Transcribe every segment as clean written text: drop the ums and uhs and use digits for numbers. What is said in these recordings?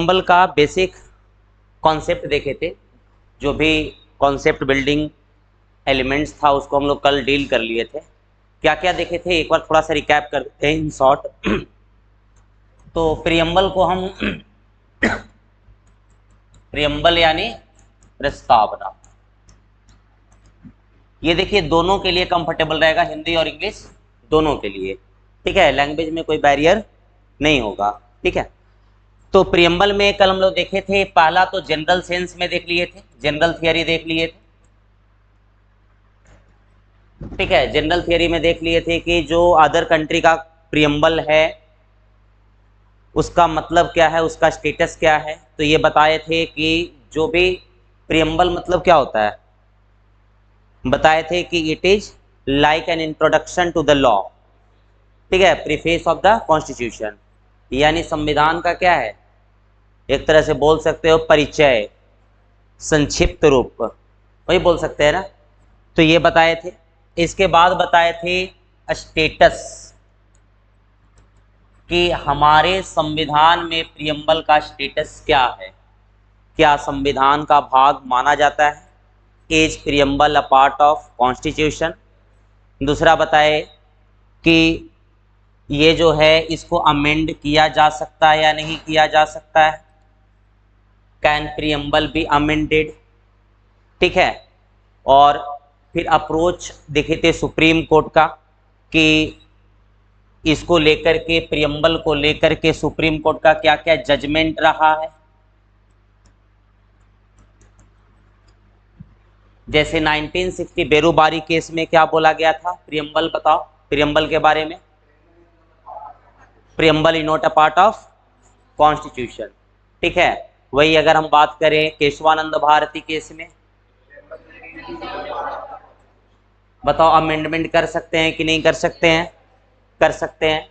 Preamble का basic concept देखे थे। जो भी कॉन्सेप्ट बिल्डिंग एलिमेंट्स था उसको हम लोग कल डील कर लिए थे। क्या क्या देखे थे एक बार थोड़ा सा रिकैप कर देते हैं इन शॉर्ट। तो प्रियम्बल को हम प्रियम्बल यानी प्रस्तावना, ये देखिए दोनों के लिए कंफर्टेबल रहेगा, हिंदी और इंग्लिश दोनों के लिए। ठीक है, लैंग्वेज में कोई बैरियर नहीं होगा। ठीक है, तो प्रियम्बल में कल हम लोग देखे थे, पहला तो जनरल सेंस में देख लिए थे, जनरल थियरी देख लिए थे। ठीक है, जनरल थियरी में देख लिए थे कि जो अदर कंट्री का प्रियम्बल है उसका मतलब क्या है, उसका स्टेटस क्या है। तो ये बताए थे कि जो भी प्रियम्बल मतलब क्या होता है, बताए थे कि it is like an introduction to the law. ठीक है, प्रीफेस ऑफ द कॉन्स्टिट्यूशन, यानी संविधान का क्या है, एक तरह से बोल सकते हो परिचय, संक्षिप्त रूप, वही बोल सकते हैं ना। तो ये बताए थे। इसके बाद बताए थे स्टेटस, कि हमारे संविधान में प्रियम्बल का स्टेटस क्या है, क्या संविधान का भाग माना जाता है, is preamble a part of constitution. दूसरा बताए कि ये जो है इसको अमेंड किया जा सकता है या नहीं किया जा सकता है, कैन प्रियम्बल बी अमेंडेड। ठीक है, और फिर अप्रोच देखे थे सुप्रीम कोर्ट का, कि इसको लेकर के प्रियम्बल को लेकर के सुप्रीम कोर्ट का क्या क्या जजमेंट रहा है। जैसे 1960 बेरूबारी केस में क्या बोला गया था, प्रियम्बल बताओ, प्रियम्बल के बारे में। Preamble is not a part of constitution. ठीक है, वही अगर हम बात करें केशवानंद भारती केस में, बताओ अमेंडमेंट कर सकते हैं कि नहीं कर सकते हैं, कर सकते हैं।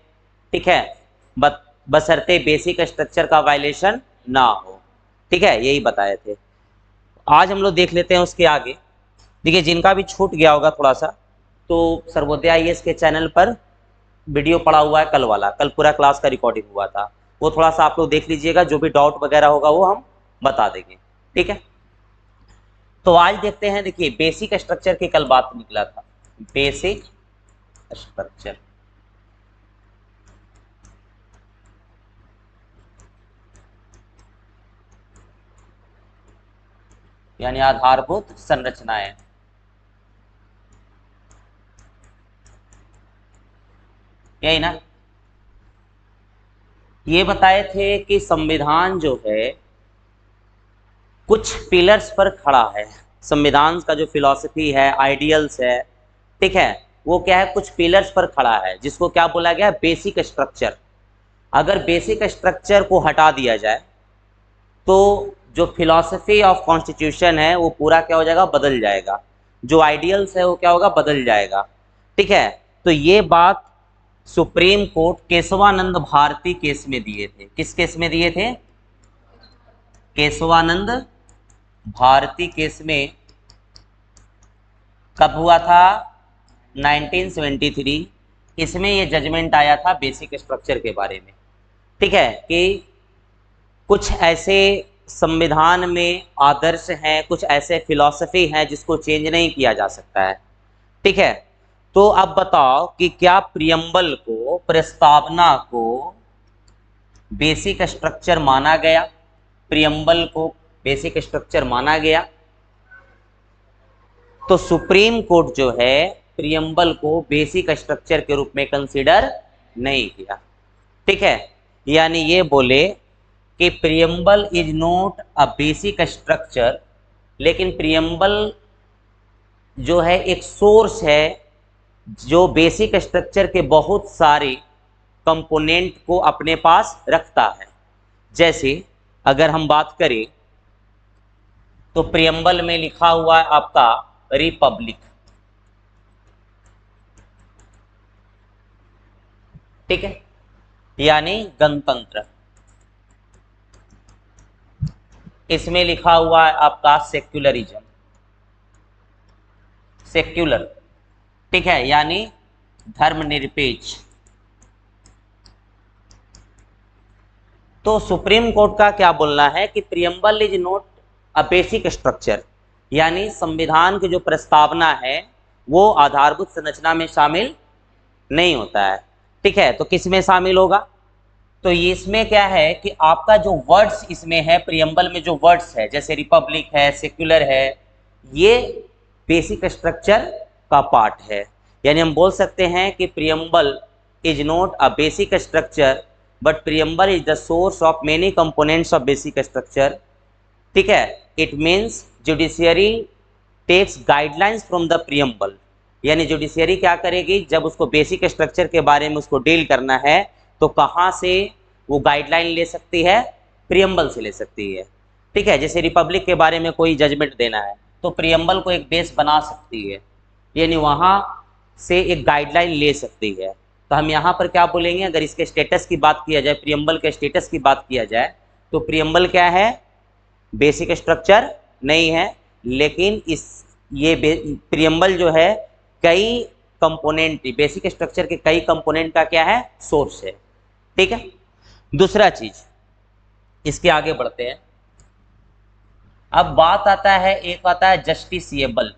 ठीक है, बशर्ते बेसिक स्ट्रक्चर का वायलेशन ना हो। ठीक है, यही बताए थे। आज हम लोग देख लेते हैं उसके आगे। देखिए, जिनका भी छूट गया होगा थोड़ा सा, तो सर्वोदय आईएएस के चैनल पर वीडियो पड़ा हुआ है कल वाला, कल पूरा क्लास का रिकॉर्डिंग हुआ था, वो थोड़ा सा आप लोग देख लीजिएगा, जो भी डाउट वगैरह होगा वो हम बता देंगे। ठीक है, तो आज देखते हैं। देखिए, बेसिक स्ट्रक्चर की कल बात निकला था, बेसिक स्ट्रक्चर, यानी आधारभूत संरचनाएं। यही ना, ये बताए थे कि संविधान जो है कुछ पिलर्स पर खड़ा है। संविधान का जो फिलॉसफी है, आइडियल्स है, ठीक है, वो क्या है, कुछ पिलर्स पर खड़ा है, जिसको क्या बोला गया, बेसिक स्ट्रक्चर। अगर बेसिक स्ट्रक्चर को हटा दिया जाए तो जो फिलॉसफी ऑफ कॉन्स्टिट्यूशन है वो पूरा क्या हो जाएगा, बदल जाएगा। जो आइडियल्स है वो क्या होगा, बदल जाएगा। ठीक है, तो ये बात Supreme Court Kesavananda Bharati case में दिए थे। किस केस में दिए थे, केशवानंद भारती केस में। कब हुआ था, 1973। इसमें ये जजमेंट आया था बेसिक स्ट्रक्चर के बारे में। ठीक है, कि कुछ ऐसे संविधान में आदर्श हैं, कुछ ऐसे फिलॉसफी हैं जिसको चेंज नहीं किया जा सकता है। ठीक है, तो अब बताओ कि क्या प्रियम्बल को, प्रस्तावना को बेसिक स्ट्रक्चर माना गया, प्रियम्बल को बेसिक स्ट्रक्चर माना गया। तो सुप्रीम कोर्ट जो है प्रियम्बल को बेसिक स्ट्रक्चर के रूप में कंसीडर नहीं किया। ठीक है, यानी ये बोले कि preamble is not a basic structure, लेकिन प्रियम्बल जो है एक सोर्स है जो बेसिक स्ट्रक्चर के बहुत सारे कंपोनेंट को अपने पास रखता है। जैसे अगर हम बात करें तो प्रियम्बल में लिखा हुआ है आपका रिपब्लिक। ठीक है, यानी गणतंत्र। इसमें लिखा हुआ है आपका सेक्युलरिज्म, सेक्युलर। ठीक है, यानी धर्मनिरपेक्ष। तो सुप्रीम कोर्ट का क्या बोलना है कि preamble is not a basic structure, यानी संविधान की जो प्रस्तावना है वो आधारभूत संरचना में शामिल नहीं होता है। ठीक है, तो किस में शामिल होगा? तो इसमें क्या है कि आपका जो वर्ड्स इसमें है, प्रियम्बल में जो वर्ड्स है, जैसे रिपब्लिक है, सेक्युलर है, ये बेसिक स्ट्रक्चर का पार्ट है। यानी हम बोल सकते हैं कि preamble is not a basic structure but preamble is the source of many components of basic structure. ठीक है, it means judiciary takes guidelines from the preamble, यानी जुडिशियरी क्या करेगी जब उसको बेसिक स्ट्रक्चर के बारे में उसको डील करना है तो कहाँ से वो गाइडलाइन ले सकती है? प्रियम्बल से ले सकती है। ठीक है, जैसे रिपब्लिक के बारे में कोई जजमेंट देना है तो प्रियम्बल को एक बेस बना सकती है, यानी वहाँ से एक गाइडलाइन ले सकती है। तो हम यहाँ पर क्या बोलेंगे, अगर इसके स्टेटस की बात किया जाए, प्रियम्बल के स्टेटस की बात किया जाए, तो प्रियम्बल क्या है? बेसिक स्ट्रक्चर नहीं है, लेकिन ये प्रियम्बल जो है कई कंपोनेंट, बेसिक स्ट्रक्चर के कई कंपोनेंट का क्या है? सोर्स है। ठीक है, दूसरा चीज, इसके आगे बढ़ते हैं। अब बात आता है, एक आता है जस्टिसिएबल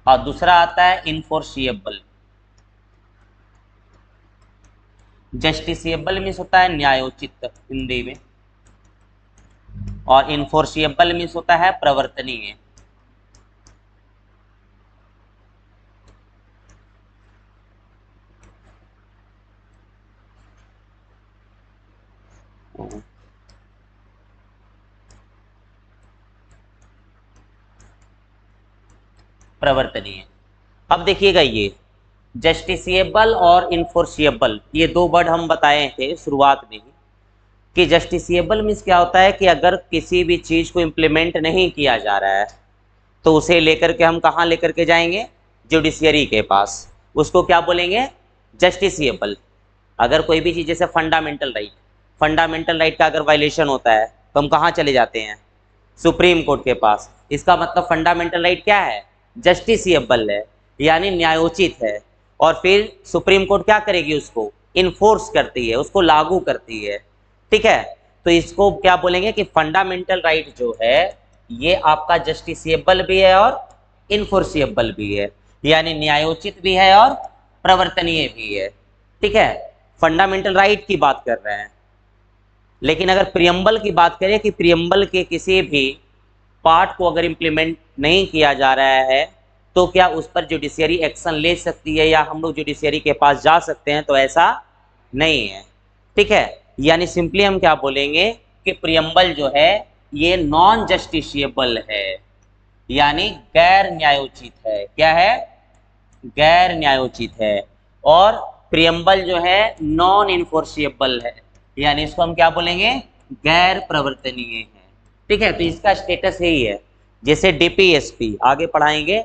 और दूसरा आता है इनफोर्सिएबल। जस्टिसिएबल मीन्स होता है न्यायोचित हिंदी में, और इनफोर्सिएबल मीन्स होता है प्रवर्तनीय। प्रवर्तनीय। अब देखिएगा, ये जस्टिसिएबल और इनफोर्सिएबल, ये दो वर्ड हम बताए थे शुरुआत में ही कि जस्टिसिएबल मीन्स क्या होता है कि अगर किसी भी चीज़ को इम्प्लीमेंट नहीं किया जा रहा है तो उसे लेकर के हम कहाँ लेकर के जाएंगे? जुडिशियरी के पास। उसको क्या बोलेंगे? जस्टिसिएबल। अगर कोई भी चीज़, जैसे फंडामेंटल राइट का अगर वायलेशन होता है तो हम कहाँ चले जाते हैं? सुप्रीम कोर्ट के पास। इसका मतलब फंडामेंटल राइट क्या है? जस्टिसिएबल है, यानी न्यायोचित है, और फिर सुप्रीम कोर्ट क्या करेगी? उसको इन्फोर्स करती है, उसको लागू करती है। ठीक है, तो इसको क्या बोलेंगे कि फंडामेंटल राइट जो है ये आपका जस्टिसिएबल भी है और इन्फोर्सिएबल भी है, यानी न्यायोचित भी है और प्रवर्तनीय भी है। ठीक है, फंडामेंटल राइट की बात कर रहे हैं। लेकिन अगर प्रियम्बल की बात करें कि प्रियम्बल के किसी भी पार्ट को अगर इम्प्लीमेंट नहीं किया जा रहा है तो क्या उस पर जुडिशियरी एक्शन ले सकती है या हम लोग जुडिशियरी के पास जा सकते हैं? तो ऐसा नहीं है। ठीक है, यानी सिंपली हम क्या बोलेंगे कि प्रियम्बल जो है ये नॉन जस्टिशिएबल है, यानी गैर न्यायोचित है। क्या है? गैर न्यायोचित है। और प्रियम्बल जो है नॉन इन्फोर्सिएबल है, यानी इसको हम क्या बोलेंगे? गैर प्रवर्तनीय है। ठीक है, तो इसका स्टेटस यही है। जैसे डीपीएसपी आगे पढ़ाएंगे,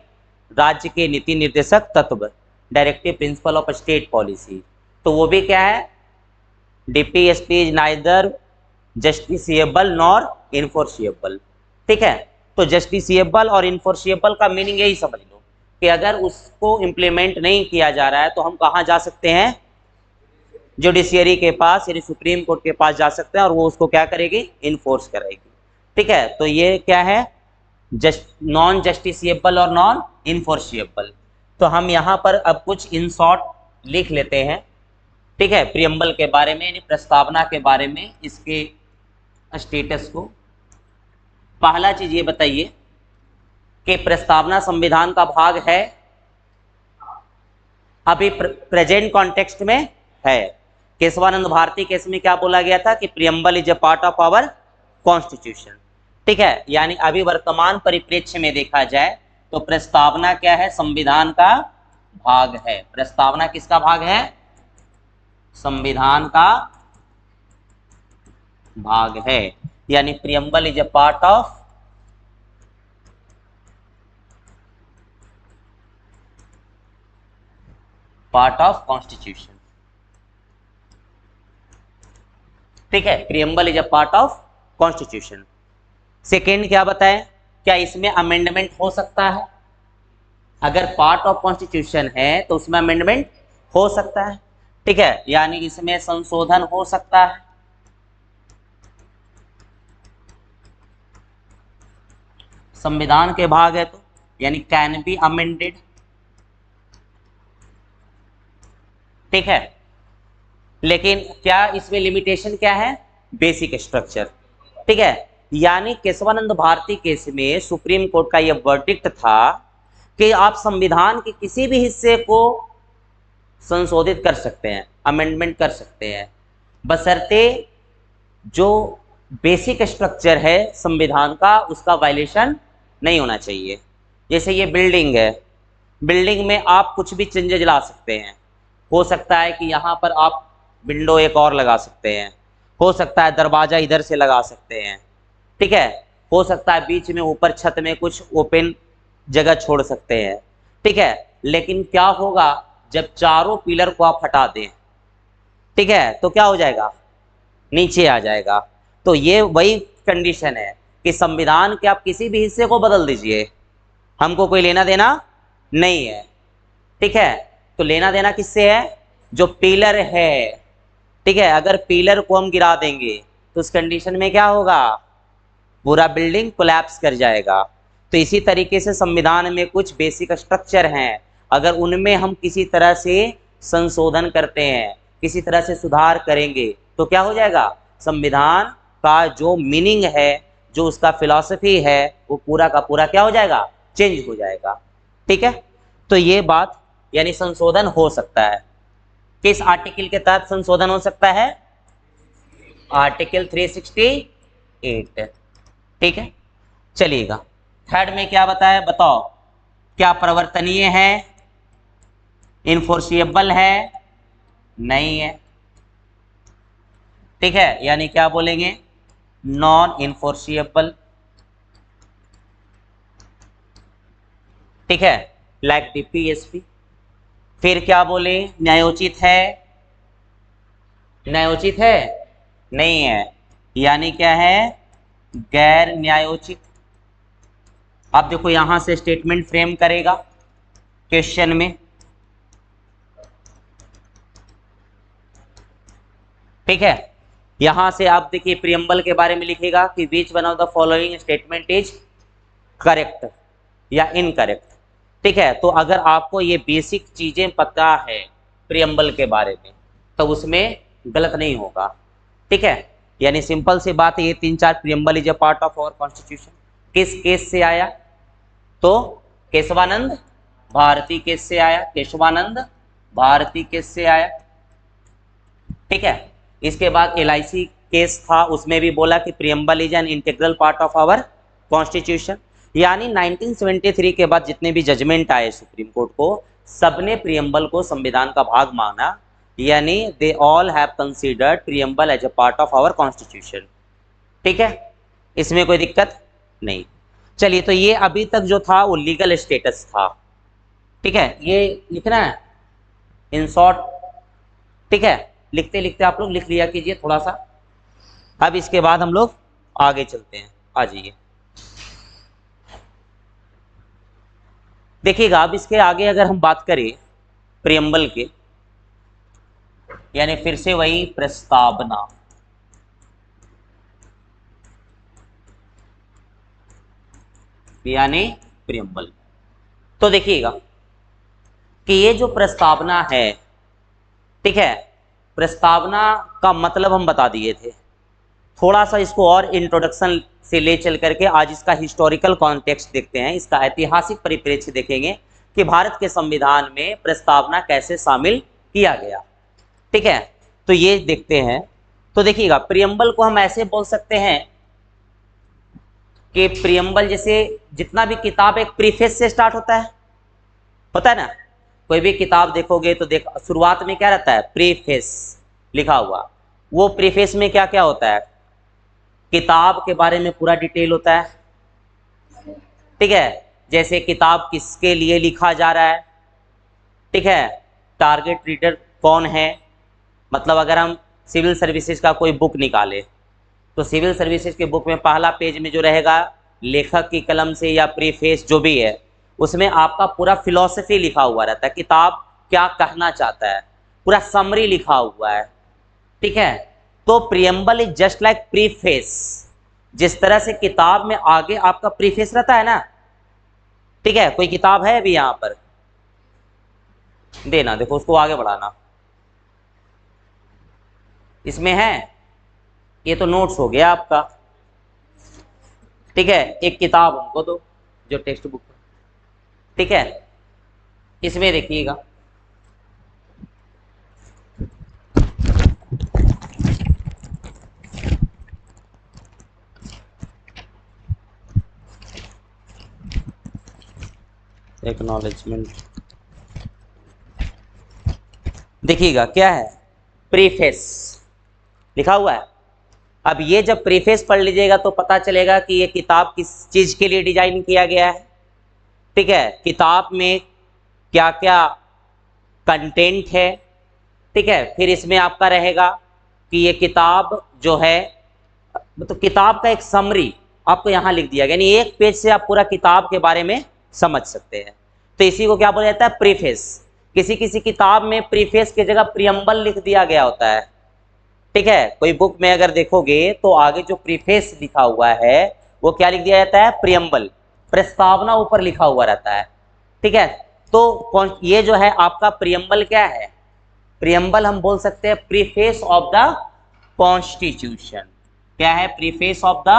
राज्य के नीति निर्देशक तत्व, directive principle of state policy, तो वो भी क्या है? DPSP is neither justiciable nor enforceable. ठीक है, तो जस्टिसिएबल और इन्फोर्सिएबल का मीनिंग यही समझ लो कि अगर उसको इम्प्लीमेंट नहीं किया जा रहा है तो हम कहाँ जा सकते हैं? जुडिशियरी के पास, यानी सुप्रीम कोर्ट के पास जा सकते हैं और वो उसको क्या करेगी? इन्फोर्स करेगी। ठीक है, तो ये क्या है? नॉन जस्टिसिएबल और नॉन इन्फोर्सिएबल। तो हम यहाँ पर अब कुछ इन शॉर्ट लिख लेते हैं। ठीक है, प्रियम्बल के बारे में, यानी प्रस्तावना के बारे में, इसके स्टेटस को। पहला चीज ये बताइए कि प्रस्तावना संविधान का भाग है? अभी प्रेजेंट कॉन्टेक्स्ट में है। केशवानंद भारती केस में क्या बोला गया था कि preamble is a part of our constitution. ठीक है, यानी अभी वर्तमान परिप्रेक्ष्य में देखा जाए तो प्रस्तावना क्या है? संविधान का भाग है। प्रस्तावना किसका भाग है? संविधान का भाग है, यानी preamble is a part of constitution. ठीक है, preamble is a part of constitution. Second क्या बताएं, क्या इसमें अमेंडमेंट हो सकता है? अगर पार्ट ऑफ कॉन्स्टिट्यूशन है तो उसमें अमेंडमेंट हो सकता है। ठीक है, यानी इसमें संशोधन हो सकता है। संविधान के भाग है तो यानी कैन बी अमेंडेड। ठीक है, लेकिन क्या इसमें लिमिटेशन क्या है? Basic structure. ठीक है, यानी केशवानंद भारती केस में सुप्रीम कोर्ट का यह वर्डिक्ट था कि आप संविधान के किसी भी हिस्से को संशोधित कर सकते हैं, अमेंडमेंट कर सकते हैं, बशर्ते जो बेसिक स्ट्रक्चर है संविधान का उसका वायलेशन नहीं होना चाहिए। जैसे ये बिल्डिंग है, बिल्डिंग में आप कुछ भी चेंजेज ला सकते हैं। हो सकता है कि यहाँ पर आप विंडो एक और लगा सकते हैं, हो सकता है दरवाजा इधर से लगा सकते हैं। ठीक है, हो सकता है बीच में ऊपर छत में कुछ ओपन जगह छोड़ सकते हैं। ठीक है, लेकिन क्या होगा जब चारों पिलर को आप हटा दें, ठीक है, तो क्या हो जाएगा? नीचे आ जाएगा। तो ये वही कंडीशन है कि संविधान के आप किसी भी हिस्से को बदल दीजिए, हमको कोई लेना देना नहीं है। ठीक है, तो लेना देना किससे है? जो पिलर है। ठीक है, अगर पिलर को हम गिरा देंगे तो उस कंडीशन में क्या होगा? पूरा बिल्डिंग कोलैप्स कर जाएगा। तो इसी तरीके से संविधान में कुछ बेसिक स्ट्रक्चर हैं, अगर उनमें हम किसी तरह से संशोधन करते हैं, किसी तरह से सुधार करेंगे तो क्या हो जाएगा? संविधान का जो मीनिंग है, जो उसका फिलॉसफी है, वो पूरा का पूरा क्या हो जाएगा? चेंज हो जाएगा। ठीक है, तो ये बात यानी संशोधन हो सकता है। किस आर्टिकल के तहत संशोधन हो सकता है? आर्टिकल 368। ठीक है, चलिएगा थर्ड में क्या बताया, बताओ। क्या परिवर्तनीय है? इनफोर्सिएबल है? नहीं है। ठीक है, यानी क्या बोलेंगे? Non enforceable. ठीक है, लाइक डीपीएसपी। फिर क्या बोले? न्यायोचित है? न्यायोचित है? नहीं है, यानी क्या है? गैर न्यायोचित। अब देखो यहां से स्टेटमेंट फ्रेम करेगा क्वेश्चन में। ठीक है, यहां से आप देखिए प्रियम्बल के बारे में लिखेगा कि which one of the following statement is correct या इनकरेक्ट। ठीक है, तो अगर आपको ये बेसिक चीजें पता है प्रियम्बल के बारे में तो उसमें गलत नहीं होगा। ठीक है, यानी सिंपल सी बात है, ये 3-4 preamble is a part of our constitution. किस केस से आया? तो केशवानंद भारती केस से आया, केशवानंद भारती केस से आया। ठीक है, इसके बाद LIC केस था, उसमें भी बोला कि preamble is an integral part of our constitution. यानी 1973 के बाद जितने भी जजमेंट आए सुप्रीम कोर्ट को, सबने प्रियम्बल को संविधान का भाग माना, यानी they all have considered preamble as a part of our constitution. ठीक है, इसमें कोई दिक्कत नहीं। चलिए, तो ये अभी तक जो था वो लीगल स्टेटस था। ठीक है, ये लिखना है इन शॉर्ट। ठीक है, लिखते लिखते आप लोग लिख लिया कीजिए थोड़ा सा। अब इसके बाद हम लोग आगे चलते हैं, आ जाइए। देखिएगा, अब इसके आगे अगर हम बात करें प्रियम्बल के, यानी फिर से वही प्रस्तावना। यानी प्रियम्बल, तो देखिएगा कि ये जो प्रस्तावना है, ठीक है, प्रस्तावना का मतलब हम बता दिए थे। थोड़ा सा इसको और इंट्रोडक्शन से ले चल करके आज इसका हिस्टोरिकल कॉन्टेक्स्ट देखते हैं, इसका ऐतिहासिक परिप्रेक्ष्य देखेंगे कि भारत के संविधान में प्रस्तावना कैसे शामिल किया गया। ठीक है, तो ये देखते हैं। तो देखिएगा, प्रियम्बल को हम ऐसे बोल सकते हैं कि प्रियम्बल जैसे जितना भी किताब एक प्रीफेस से स्टार्ट होता है ना। कोई भी किताब देखोगे तो देख शुरुआत में क्या रहता है? प्रीफेस लिखा हुआ। वो प्रीफेस में क्या क्या होता है? किताब के बारे में पूरा डिटेल होता है। ठीक है, जैसे किताब किसके लिए लिखा जा रहा है, ठीक है, टारगेट रीडर कौन है। मतलब अगर हम सिविल सर्विसेज का कोई बुक निकाले तो सिविल सर्विसेज के बुक में पहला पेज में जो रहेगा लेखक की कलम से या प्रीफेस जो भी है, उसमें आपका पूरा फिलॉसफी लिखा हुआ रहता है, किताब क्या कहना चाहता है। पूरा समरी लिखा हुआ है, ठीक है। तो preamble is just like preface, जिस तरह से किताब में आगे आपका प्रीफेस रहता है ना, ठीक है। कोई किताब है अभी यहाँ पर, देना, देखो उसको आगे बढ़ाना, इसमें है, ये तो नोट्स हो गया आपका, ठीक है। एक किताब हमको दो जो टेक्स्ट बुक, ठीक है। इसमें देखिएगा, एक्नॉलेजमेंट, देखिएगा क्या है, प्रीफेस लिखा हुआ है। अब ये जब प्रीफेस पढ़ लीजिएगा तो पता चलेगा कि ये किताब किस चीज़ के लिए डिजाइन किया गया है, ठीक है। किताब में क्या क्या कंटेंट है, ठीक है। फिर इसमें आपका रहेगा कि ये किताब जो है, तो किताब का एक समरी आपको यहाँ लिख दिया गया, यानी एक पेज से आप पूरा किताब के बारे में समझ सकते हैं। तो इसी को क्या बोला जाता है, प्रीफेस। किसी किसी किताब में प्रीफेस की जगह प्रियम्बल लिख दिया गया होता है, ठीक है। कोई बुक में अगर देखोगे तो आगे जो प्रीफेस लिखा हुआ है वो क्या लिख दिया जाता है, प्रियम्बल, प्रस्तावना ऊपर लिखा हुआ रहता है, ठीक है। तो ये जो है आपका प्रियम्बल क्या है, प्रियम्बल हम बोल सकते हैं प्रीफेस ऑफ द कॉन्स्टिट्यूशन। क्या है, प्रीफेस ऑफ द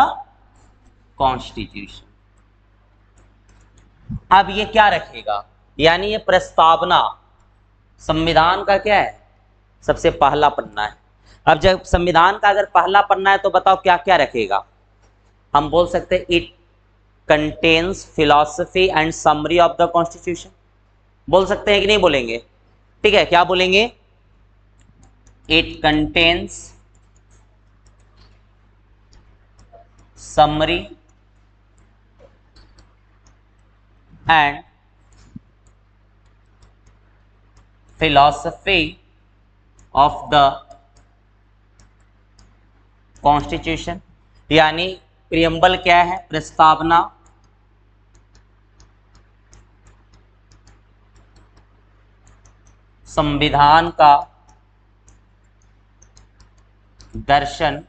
कॉन्स्टिट्यूशन। अब ये क्या रखेगा, यानी ये प्रस्तावना संविधान का क्या है, सबसे पहला पन्ना है। अब जब संविधान का अगर पहला पन्ना है तो बताओ क्या क्या रखेगा, हम बोल सकते हैं it contains philosophy and summary of the constitution, बोल सकते हैं कि नहीं बोलेंगे, ठीक है। क्या बोलेंगे, it contains summary and philosophy of the constitution. यानी प्रियम्बल क्या है, प्रस्तावना, संविधान का दर्शन,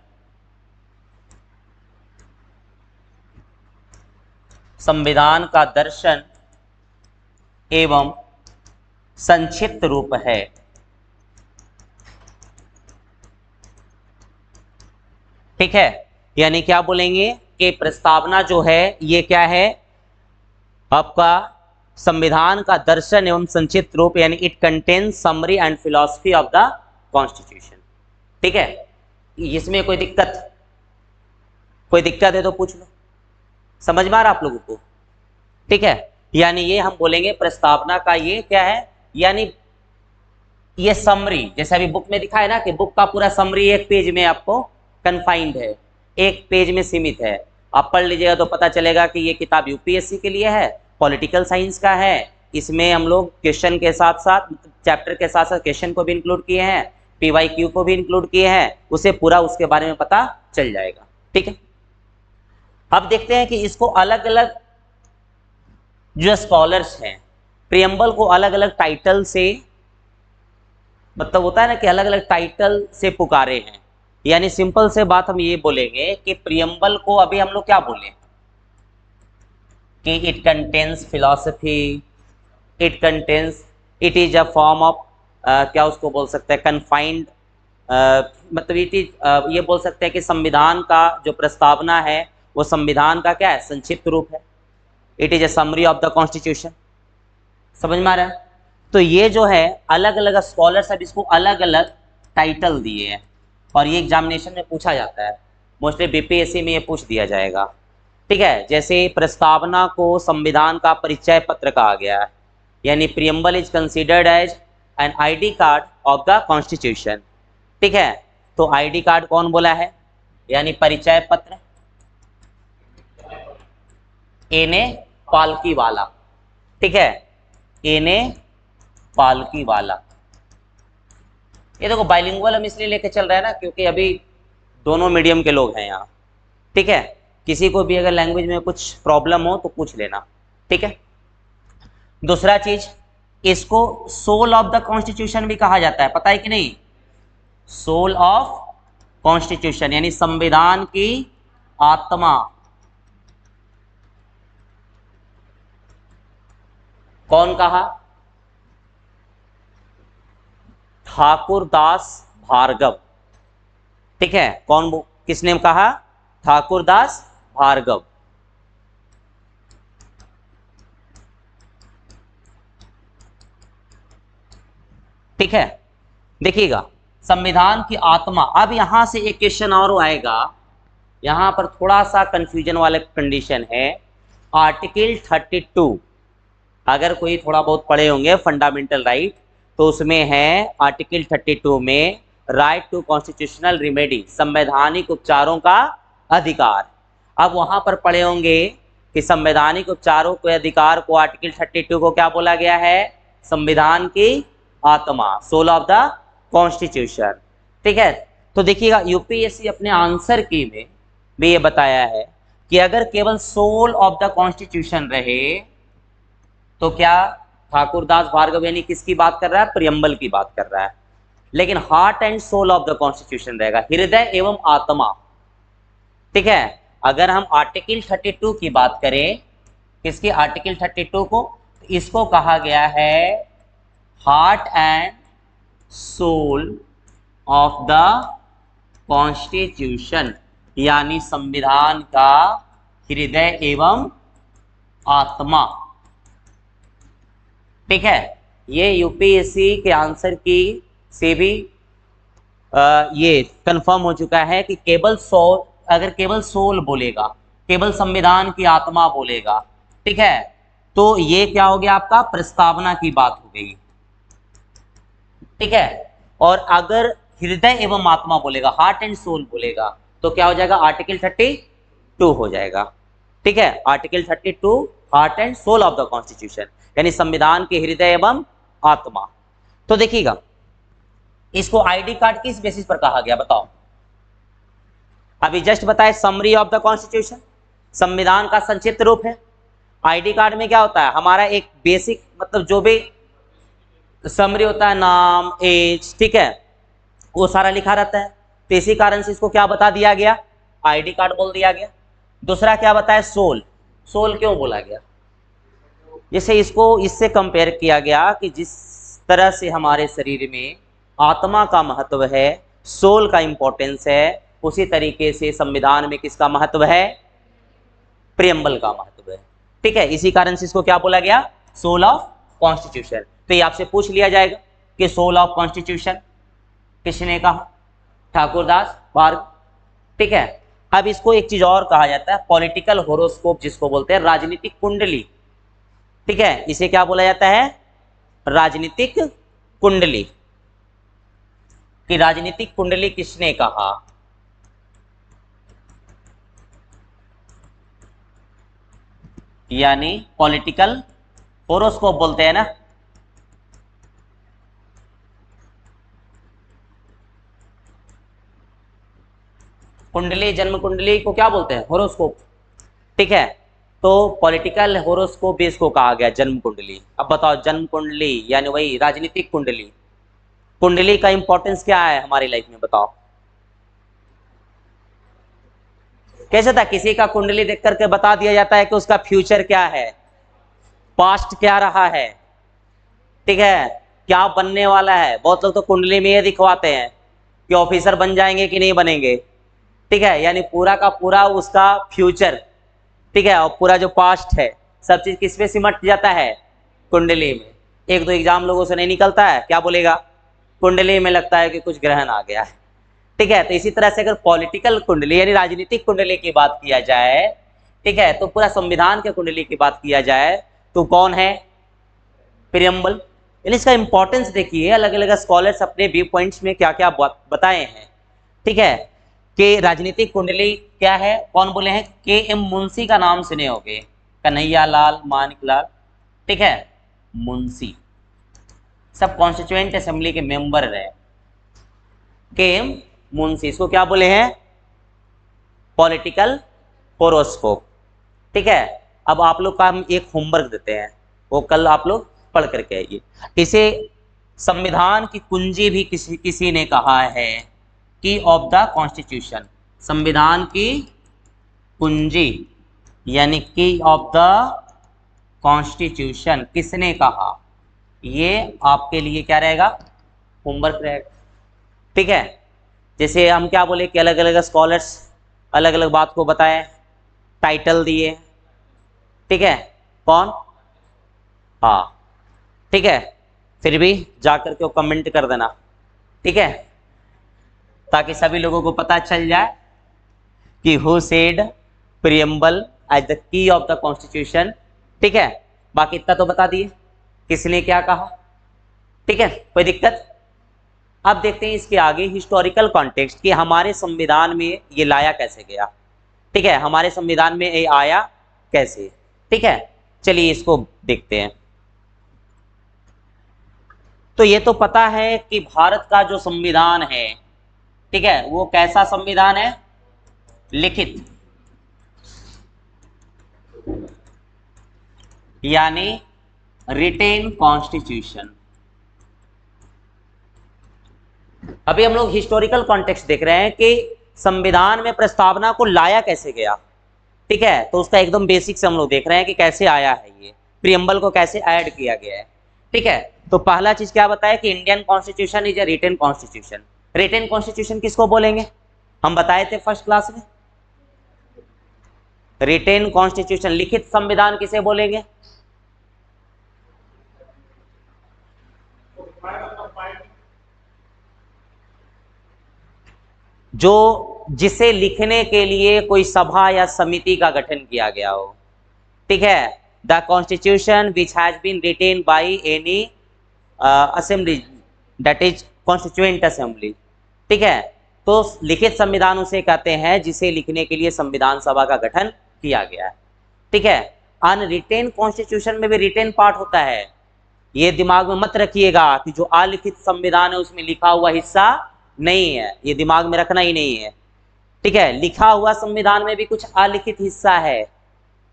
संविधान का दर्शन एवं संक्षिप्त रूप है। ठीक है, यानी क्या बोलेंगे कि प्रस्तावना जो है ये क्या है, आपका संविधान का दर्शन एवं संक्षिप्त रूप, यानी it contains summary and philosophy of the constitution. ठीक है, इसमें कोई दिक्कत है तो पूछ लो, समझ में आ रहा आप लोगों को। ठीक है, यानी ये हम बोलेंगे प्रस्तावना का ये क्या है, यानी ये समरी, जैसे अभी बुक में दिखा है ना कि बुक का पूरा समरी एक पेज में आपको कन्फाइंड है, एक पेज में सीमित है। आप पढ़ लीजिएगा तो पता चलेगा कि ये किताब यूपीएससी के लिए है, पॉलिटिकल साइंस का है। इसमें हम लोग क्वेश्चन के साथ साथ, चैप्टर के साथ साथ क्वेश्चन को भी इंक्लूड किए हैं, पीवाईक्यू को भी इंक्लूड किए हैं, उसे पूरा उसके बारे में पता चल जाएगा। ठीक है, अब देखते हैं कि इसको अलग अलग जो स्कॉलर्स हैं प्रियम्बल को अलग अलग टाइटल से, मतलब होता है ना कि अलग अलग टाइटल से पुकारे हैं। यानी सिंपल से बात हम ये बोलेंगे कि प्रियम्बल को अभी हम लोग क्या बोले कि it contains philosophy, it contains, it is a form of, क्या उसको बोल सकते हैं, कन्फाइंड, मतलब इट इज, ये बोल सकते हैं कि संविधान का जो प्रस्तावना है वो संविधान का क्या है, संक्षिप्त रूप है। It is a summary of the constitution. समझ में आ रहा है। तो ये जो है अलग अलग स्कॉलर्स अब इसको अलग अलग टाइटल दिए हैं और ये एग्जामिनेशन में पूछा जाता है, मोस्टली बीपीएससी में ये पूछ दिया जाएगा। ठीक है, जैसे प्रस्तावना को संविधान का परिचय पत्र कहा गया है, यानी preamble is considered as an ID card of the constitution. ठीक है, तो आईडी कार्ड कौन बोला है, यानी परिचय पत्र, एने पालकी वाला। ठीक है, एने पालकी वाला। ये देखो बाइलिंगुअल हम इसलिए लेके चल रहे हैं ना क्योंकि अभी दोनों मीडियम के लोग हैं यहाँ। ठीक है, किसी को भी अगर लैंग्वेज में कुछ प्रॉब्लम हो तो पूछ लेना। ठीक है, दूसरा चीज, इसको सोल ऑफ द कॉन्स्टिट्यूशन भी कहा जाता है, पता है कि नहीं? सोल ऑफ कॉन्स्टिट्यूशन यानी संविधान की आत्मा। कौन कहा? ठाकुरदास भार्गव। ठीक है, किसने कहा? ठाकुरदास भार्गव। ठीक है, देखिएगा संविधान की आत्मा। अब यहां से एक क्वेश्चन और आएगा, यहां पर थोड़ा सा कंफ्यूजन वाला कंडीशन है। आर्टिकल 32, अगर कोई थोड़ा बहुत पढ़े होंगे फंडामेंटल राइट, तो उसमें है आर्टिकल 32 में राइट टू कॉन्स्टिट्यूशनल रिमेडी, संवैधानिक उपचारों का अधिकार। अब वहां पर पढ़े होंगे कि संवैधानिक उपचारों के अधिकार को आर्टिकल 32 को क्या बोला गया है? संविधान की आत्मा, सोल ऑफ द कॉन्स्टिट्यूशन। ठीक है, तो देखिएगा यूपीएससी अपने आंसर की में भी ये बताया है कि अगर केवल सोल ऑफ द कॉन्स्टिट्यूशन रहे तो क्या ठाकुरदास भार्गव यानी किसकी बात कर रहा है? प्रियम्बल की बात कर रहा है। लेकिन heart and soul of the constitution रहेगा, हृदय एवं आत्मा। ठीक है, अगर हम आर्टिकल 32 की बात करें, किसकी? आर्टिकल 32 को, इसको कहा गया है heart and soul of the constitution, यानी संविधान का हृदय एवं आत्मा। ठीक है, ये यूपीएससी के आंसर की से भी ये कंफर्म हो चुका है कि केवल सोल, अगर केवल सोल बोलेगा, केवल संविधान की आत्मा बोलेगा, ठीक है, तो ये क्या हो गया? आपका प्रस्तावना की बात हो गई। ठीक है, और अगर हृदय एवं आत्मा बोलेगा, हार्ट एंड सोल बोलेगा, तो क्या हो जाएगा? आर्टिकल 32 हो जाएगा। ठीक है, article 32 heart and soul of the constitution यानी संविधान के हृदय एवं आत्मा। तो देखिएगा इसको आईडी कार्ड किस बेसिस पर कहा गया बताओ? अभी जस्ट बताए समरी ऑफ द कॉन्स्टिट्यूशन, संविधान का संक्षिप्त रूप है। आईडी कार्ड में क्या होता है? हमारा एक बेसिक मतलब जो भी समरी होता है, नाम, एज, ठीक है, वो सारा लिखा रहता है। तो इसी कारण से इसको क्या बता दिया गया? आईडी कार्ड बोल दिया गया। दूसरा क्या बताया? सोल। सोल क्यों बोला गया? जैसे इसको इससे कंपेयर किया गया कि जिस तरह से हमारे शरीर में आत्मा का महत्व है, सोल का इंपॉर्टेंस है, उसी तरीके से संविधान में किसका महत्व है? प्रियम्बल का महत्व है। ठीक है, इसी कारण से इसको क्या बोला गया? Soul of constitution. तो ये आपसे पूछ लिया जाएगा कि सोल ऑफ कॉन्स्टिट्यूशन किसने कहा? ठाकुरदास भार्गव। ठीक है, अब इसको एक चीज और कहा जाता है, पॉलिटिकल होरोस्कोप, जिसको बोलते हैं राजनीतिक कुंडली। ठीक है, इसे क्या बोला जाता है? राजनीतिक कुंडली। कि राजनीतिक कुंडली किसने कहा? यानी पॉलिटिकल होरोस्कोप बोलते हैं ना। कुंडली, जन्म कुंडली को क्या बोलते हैं? होरोस्कोप। ठीक है, तो पॉलिटिकल होरोस्कोप भी इसको कहा गया, जन्म कुंडली। अब बताओ, जन्म कुंडली यानी वही राजनीतिक कुंडली, कुंडली का इंपॉर्टेंस क्या है हमारी लाइफ में बताओ? कैसे था? किसी का कुंडली देख करके बता दिया जाता है कि उसका फ्यूचर क्या है, पास्ट क्या रहा है, ठीक है, क्या बनने वाला है। बहुत लोग तो कुंडली में ये दिखवाते हैं कि ऑफिसर बन जाएंगे कि नहीं बनेंगे। ठीक है, यानी पूरा का पूरा उसका फ्यूचर, ठीक है, और पूरा जो पास्ट है, सब चीज किस में सिमट जाता है? कुंडली में। एक दो एग्जाम लोगों से नहीं निकलता है, क्या बोलेगा? कुंडली में लगता है कि कुछ ग्रहण आ गया है। ठीक है, तो इसी तरह से अगर पॉलिटिकल कुंडली यानी राजनीतिक कुंडली की बात किया जाए, ठीक है, तो पूरा संविधान के कुंडली की बात किया जाए तो कौन है? प्रियम्बल। यानी इसका इंपॉर्टेंस देखिए, अलग अलग स्कॉलर्स अपने व्यू पॉइंट्स में क्या क्या बताए हैं। ठीक है, कि राजनीतिक कुंडली क्या है, कौन बोले हैं? के.एम. मुंशी का नाम सुने होंगे, कन्हैया लाल, मानिक लाल, ठीक है, मुंशी, सब कॉन्स्टिट्यूएंट असेंबली के मेंबर रहे। के.एम. मुंशी, इसको क्या बोले हैं? Political horoscope. ठीक है, अब आप लोग का हम एक होमवर्क देते हैं, वो कल आप लोग पढ़ करके आइए। इसे संविधान की कुंजी भी किसी ने कहा है, की ऑफ द कॉन्स्टिट्यूशन। संविधान की कुंजी यानी की ऑफ द कॉन्स्टिट्यूशन किसने कहा, ये आपके लिए क्या रहेगा, होमवर्क रहेगा। ठीक है, जैसे हम क्या बोले कि अलग अलग स्कॉलर्स अलग अलग बात को बताए, टाइटल दिए, ठीक है, कौन, हाँ, ठीक है, फिर भी जाकर के वो कमेंट कर देना, ठीक है, ताकि सभी लोगों को पता चल जाए कि who said preamble as the key of the constitution. ठीक है, बाकी इतना तो बता दिए किसने क्या कहा, ठीक है, कोई दिक्कत। अब देखते हैं इसके आगे हिस्टोरिकल कॉन्टेक्स्ट कि हमारे संविधान में ये लाया कैसे गया। ठीक है, हमारे संविधान में ये आया कैसे। ठीक है, चलिए इसको देखते हैं। तो ये तो पता है कि भारत का जो संविधान है, ठीक है, वो कैसा संविधान है, लिखित, यानी रिटेन कॉन्स्टिट्यूशन। अभी हम लोग हिस्टोरिकल कॉन्टेक्स्ट देख रहे हैं कि संविधान में प्रस्तावना को लाया कैसे गया। ठीक है, तो उसका एकदम बेसिक से हम लोग देख रहे हैं कि कैसे आया है, ये प्रियम्बल को कैसे ऐड किया गया है। ठीक है, तो पहला चीज क्या बताया कि Indian constitution is a written constitution. Written constitution किसको बोलेंगे, हम बताए थे फर्स्ट क्लास में, रिटेन कॉन्स्टिट्यूशन लिखित संविधान किसे बोलेंगे, जो जिसे लिखने के लिए कोई सभा या समिति का गठन किया गया हो। ठीक है, the constitution which has been written by any assembly that is constituent assembly. ठीक है, तो लिखित संविधान उसे कहते हैं जिसे लिखने के लिए संविधान सभा का गठन किया गया है। ठीक है, अनरिटेन कॉन्स्टिट्यूशन में भी रिटेन पार्ट होता है, ये दिमाग में मत रखिएगा कि जो अलिखित संविधान है उसमें लिखा हुआ हिस्सा नहीं है, ये दिमाग में रखना ही नहीं है। ठीक है, लिखा हुआ संविधान में भी कुछ अलिखित हिस्सा है,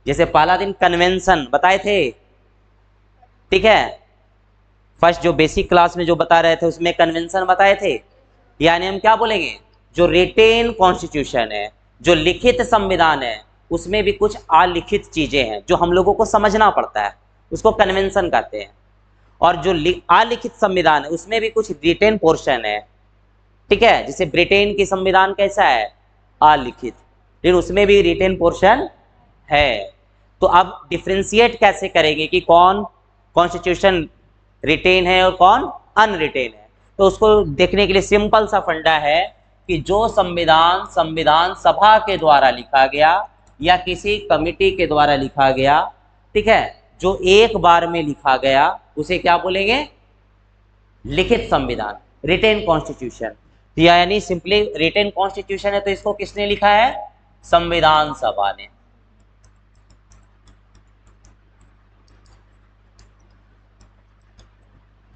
जैसे पहला दिन कन्वेंशन बताए थे। ठीक है, फर्स्ट जो बेसिक क्लास में जो बता रहे थे उसमें कन्वेंशन बताए थे, यानी हम क्या बोलेंगे, जो रिटेन कॉन्स्टिट्यूशन है, जो लिखित संविधान है, उसमें भी कुछ अलिखित चीजें हैं जो हम लोगों को समझना पड़ता है, उसको कन्वेंशन कहते हैं। और जो अलिखित संविधान है उसमें भी कुछ रिटेन पोर्शन है। ठीक है, जैसे ब्रिटेन की संविधान कैसा है, अलिखित, लेकिन उसमें भी रिटेन पोर्शन है। तो अब डिफ्रेंशिएट कैसे करेंगे कि कौन कॉन्स्टिट्यूशन रिटेन है और कौन अनरिटेन है, तो उसको देखने के लिए सिंपल सा फंडा है कि जो संविधान संविधान सभा के द्वारा लिखा गया या किसी कमिटी के द्वारा लिखा गया, ठीक है, जो एक बार में लिखा गया उसे क्या बोलेंगे, लिखित संविधान, रिटेन कॉन्स्टिट्यूशन। यानी सिंपली रिटेन कॉन्स्टिट्यूशन है तो इसको किसने लिखा है, संविधान सभा ने।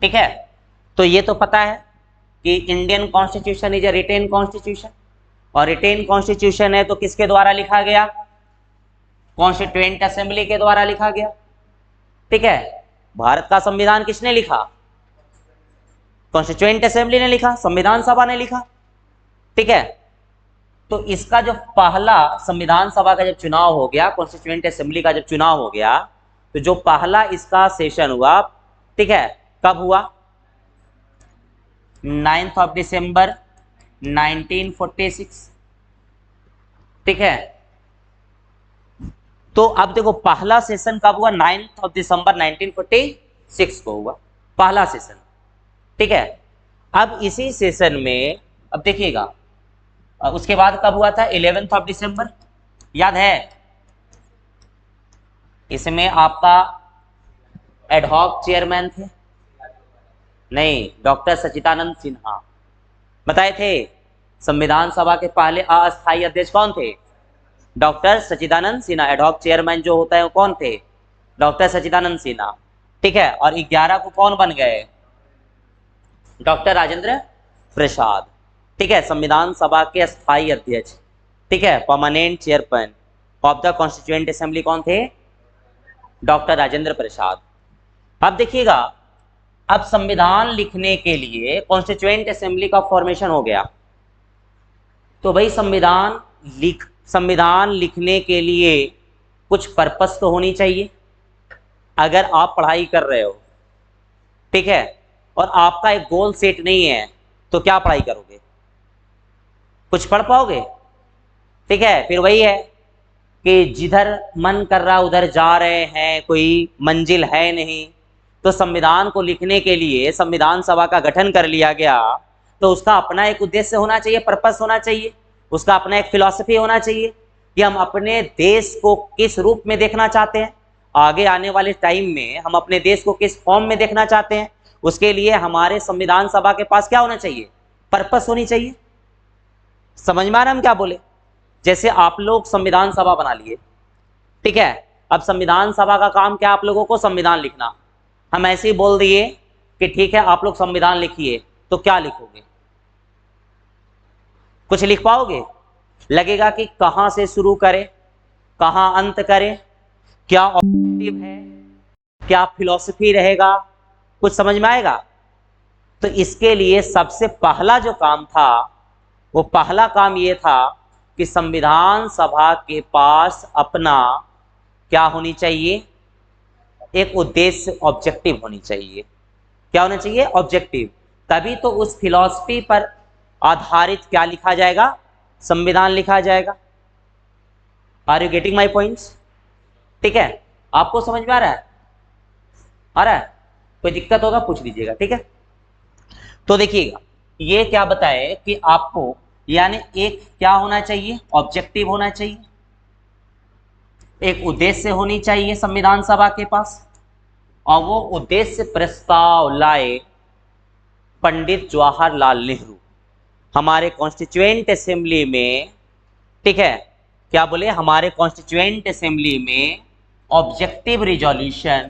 ठीक है, तो ये तो पता है कि Indian constitution is a written constitution, और रिटेन कॉन्स्टिट्यूशन है तो किसके द्वारा लिखा गया, कॉन्स्टिट्यूएंट असेंबली के द्वारा लिखा गया। ठीक है, भारत का संविधान किसने लिखा, कॉन्स्टिट्यूएंट असेंबली ने लिखा, संविधान सभा ने लिखा। ठीक है, तो इसका जो पहला संविधान सभा का जब चुनाव हो गया, कॉन्स्टिट्यूएंट असेंबली का जब चुनाव हो गया, तो जो पहला इसका सेशन हुआ, ठीक है, कब हुआ, 9 दिसंबर 1946। ठीक है, तो अब देखो पहला सेशन कब हुआ, 9 दिसंबर 1946 को हुआ पहला सेशन। ठीक है, अब इसी सेशन में अब देखिएगा उसके बाद कब हुआ था, 11 दिसंबर, याद है, इसमें आपका एडहॉक चेयरमैन थे, नहीं, डॉक्टर सच्चिदानंद सिन्हा बताए थे। संविधान सभा के पहले अस्थायी अध्यक्ष कौन थे, डॉक्टर सच्चिदानंद सिन्हा। एडहॉक चेयरमैन जो होता है वो कौन थे, डॉक्टर सच्चिदानंद सिन्हा। ठीक है, और 11 को कौन बन गए, डॉक्टर राजेंद्र प्रसाद। ठीक है, संविधान सभा के अस्थायी अध्यक्ष। ठीक है, permanent chairman of the constituent assembly कौन थे, डॉक्टर राजेंद्र प्रसाद। अब देखिएगा, अब संविधान लिखने के लिए कॉन्स्टिट्यूएंट असेंबली का फॉर्मेशन हो गया। तो भाई संविधान लिखने के लिए कुछ पर्पस तो होनी चाहिए। अगर आप पढ़ाई कर रहे हो, ठीक है, और आपका एक गोल सेट नहीं है, तो क्या पढ़ाई करोगे? कुछ पढ़ पाओगे? ठीक है, फिर वही है कि जिधर मन कर रहा उधर जा रहे हैं, कोई मंजिल है नहीं। तो संविधान को लिखने के लिए संविधान सभा का गठन कर लिया गया, तो उसका अपना एक उद्देश्य होना चाहिए, पर्पस होना चाहिए, उसका अपना एक फिलॉसफी होना चाहिए कि हम अपने देश को किस रूप में देखना चाहते हैं, आगे आने वाले टाइम में हम अपने देश को किस फॉर्म में देखना चाहते हैं। उसके लिए हमारे संविधान सभा के पास क्या होना चाहिए? पर्पस होनी चाहिए। समझ में आ रहा है हम क्या बोले? जैसे आप लोग संविधान सभा बना लिए, ठीक है, अब संविधान सभा का काम क्या? आप लोगों को संविधान लिखना। हम ऐसे ही बोल दिए कि ठीक है आप लोग संविधान लिखिए, तो क्या लिखोगे? कुछ लिख पाओगे? लगेगा कि कहां से शुरू करें, कहां अंत करें, क्या ऑब्जेक्टिव है, क्या फिलॉसफी रहेगा, कुछ समझ में आएगा? तो इसके लिए सबसे पहला जो काम था, वो पहला काम ये था कि संविधान सभा के पास अपना क्या होनी चाहिए? एक उद्देश्य, ऑब्जेक्टिव होनी चाहिए। क्या होना चाहिए? ऑब्जेक्टिव। तभी तो उस फिलॉसफी पर आधारित क्या लिखा जाएगा? संविधान लिखा जाएगा। Are you getting my points? ठीक है, आपको समझ में आ रहा है? आ रहा है? कोई दिक्कत होगा पूछ लीजिएगा, ठीक है। तो देखिएगा, ये क्या बताए कि आपको यानी एक क्या होना चाहिए? ऑब्जेक्टिव होना चाहिए, एक उद्देश्य होनी चाहिए संविधान सभा के पास, और वो उद्देश्य प्रस्ताव लाए पंडित जवाहरलाल नेहरू हमारे कॉन्स्टिट्यूएंट असेंबली में। ठीक है, क्या बोले? हमारे कॉन्स्टिट्यूएंट असेंबली में ऑब्जेक्टिव रिजोल्यूशन,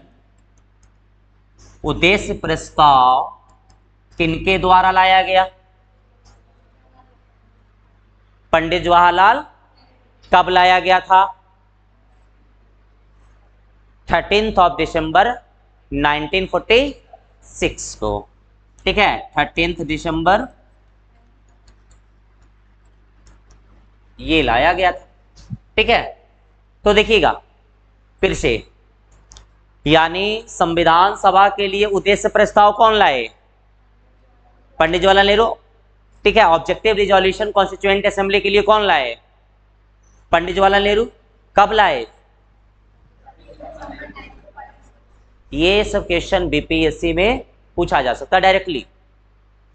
उद्देश्य प्रस्ताव किनके द्वारा लाया गया? पंडित जवाहरलाल। कब लाया गया था? 13 दिसंबर 1946 को। ठीक है, 13 दिसंबर ये लाया गया था। ठीक है, तो देखिएगा फिर से, यानी संविधान सभा के लिए उद्देश्य प्रस्ताव कौन लाए? पंडित जवाहरलाल नेहरू। ठीक है, ऑब्जेक्टिव रिजोल्यूशन कॉन्स्टिट्यूएंट असेंबली के लिए कौन लाए? पंडित जवाहरलाल नेहरू। कब लाए? ये सब क्वेश्चन बीपीएससी में पूछा जा सकता है डायरेक्टली।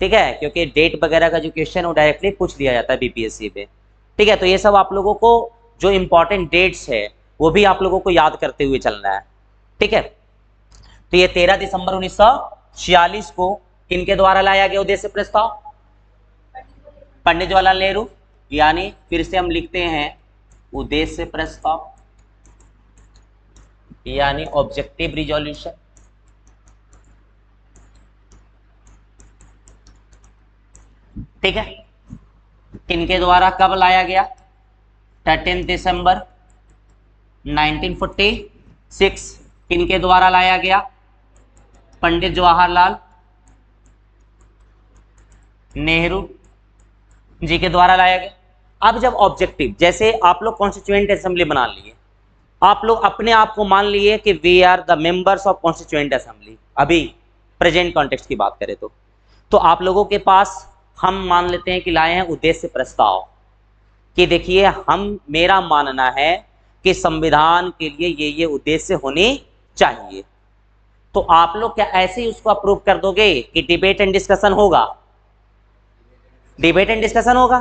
ठीक है, क्योंकि डेट वगैरह का जो क्वेश्चन वो डायरेक्टली पूछ लिया जाता है बीपीएससी पे। ठीक है, तो ये सब आप लोगों को जो इंपॉर्टेंट डेट्स है वो भी आप लोगों को याद करते हुए चलना है। ठीक है, तो ये 13 दिसंबर 1946 को किनके द्वारा लाया गया उद्देश्य प्रस्ताव? पंडित जवाहरलाल नेहरू। यानी फिर से हम लिखते हैं उद्देश्य प्रस्ताव यानी ऑब्जेक्टिव रिजोल्यूशन। ठीक है, किनके द्वारा कब लाया गया? 13 दिसंबर 1946। किनके द्वारा लाया गया? पंडित जवाहरलाल नेहरू जी के द्वारा लाया गया। अब जब ऑब्जेक्टिव, जैसे आप लोग कॉन्स्टिट्यूएंट असेंबली बना लिए, आप लोग अपने आप को मान लिए कि we are the members of constituent assembly, अभी प्रेजेंट कॉन्टेक्स्ट की बात करें तो आप लोगों के पास हम मान लेते हैं कि लाए हैं उद्देश्य प्रस्ताव कि देखिए मेरा मानना है कि संविधान के लिए ये उद्देश्य होने चाहिए। तो आप लोग क्या ऐसे ही उसको अप्रूव कर दोगे कि डिबेट एंड डिस्कशन होगा? डिबेट एंड डिस्कशन होगा।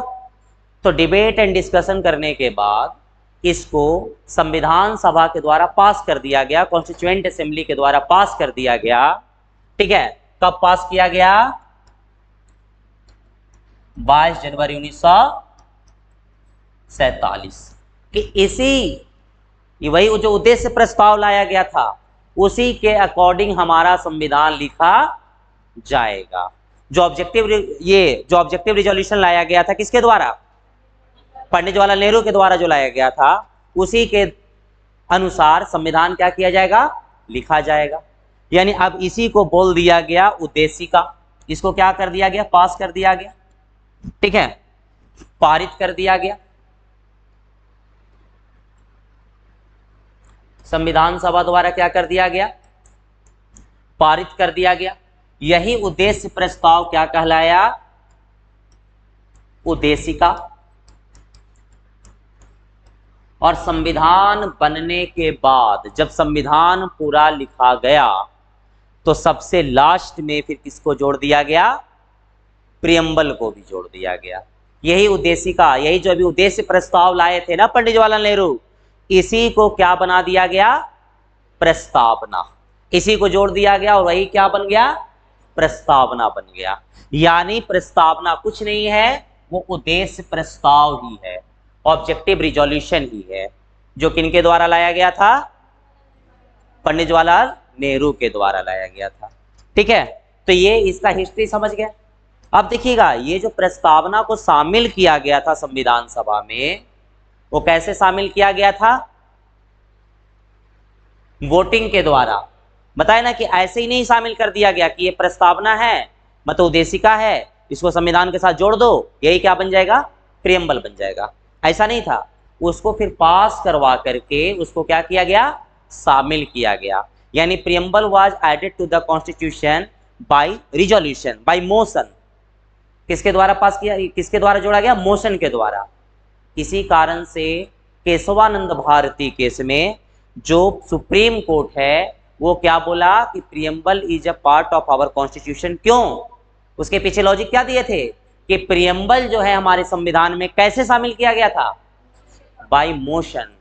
तो डिबेट एंड डिस्कशन करने के बाद इसको संविधान सभा के द्वारा पास कर दिया गया, कॉन्स्टिट्यूएंट असेंबली के द्वारा पास कर दिया गया। ठीक है, कब पास किया गया? 22 जनवरी 1947 कि इसी वही जो उद्देश्य प्रस्ताव लाया गया था उसी के अकॉर्डिंग हमारा संविधान लिखा जाएगा। जो ऑब्जेक्टिव रिजोल्यूशन लाया गया था किसके द्वारा? पंडित जवाहरलाल नेहरू के द्वारा जो लाया गया था, उसी के अनुसार संविधान क्या किया जाएगा? लिखा जाएगा। यानी अब इसी को बोल दिया गया उद्देशिका। इसको क्या कर दिया गया, पास कर दिया गया, ठीक है, पारित कर दिया गया। संविधान सभा द्वारा क्या कर दिया गया, पारित कर दिया गया। यही उद्देश्य प्रस्ताव क्या कहलाया, उद्देशिका। और संविधान बनने के बाद जब संविधान पूरा लिखा गया तो सबसे लास्ट में फिर किसको जोड़ दिया गया, प्रियम्बल को भी जोड़ दिया गया। यही उद्देशिका, यही जो अभी उद्देश्य प्रस्ताव लाए थे ना पंडित जवाहरलाल नेहरू, इसी को क्या बना दिया गया, प्रस्तावना। इसी को जोड़ दिया गया और वही क्या बन गया, प्रस्तावना बन गया। यानी प्रस्तावना कुछ नहीं है, वो उद्देश्य प्रस्ताव ही है, ऑब्जेक्टिव रिजोल्यूशन ही है, जो किनके द्वारा लाया गया था, पंडित जवाहरलाल नेहरू के द्वारा लाया गया था। ठीक है, तो ये इसका हिस्ट्री समझ गया। अब देखिएगा, ये जो प्रस्तावना को शामिल किया गया था संविधान सभा में, वो कैसे शामिल किया गया था, वोटिंग के द्वारा। बताए ना कि ऐसे ही नहीं शामिल कर दिया गया कि ये प्रस्तावना है, मतलब उद्देशिका है, इसको संविधान के साथ जोड़ दो, यही क्या बन जाएगा, प्रियम्बल बन जाएगा। ऐसा नहीं था, उसको फिर पास करवा करके उसको क्या किया गया, शामिल किया गया। यानी preamble was added to the constitution by resolution, by motion. किसके द्वारा पास किया, किसके द्वारा जोड़ा गया, मोशन के द्वारा। इसी कारण से केशवानंद भारती केस में जो सुप्रीम कोर्ट है वो क्या बोला कि preamble is a part of our constitution. क्यों, उसके पीछे लॉजिक क्या दिए थे कि प्रियम्बल जो है हमारे संविधान में कैसे शामिल किया गया था, बाय मोशन।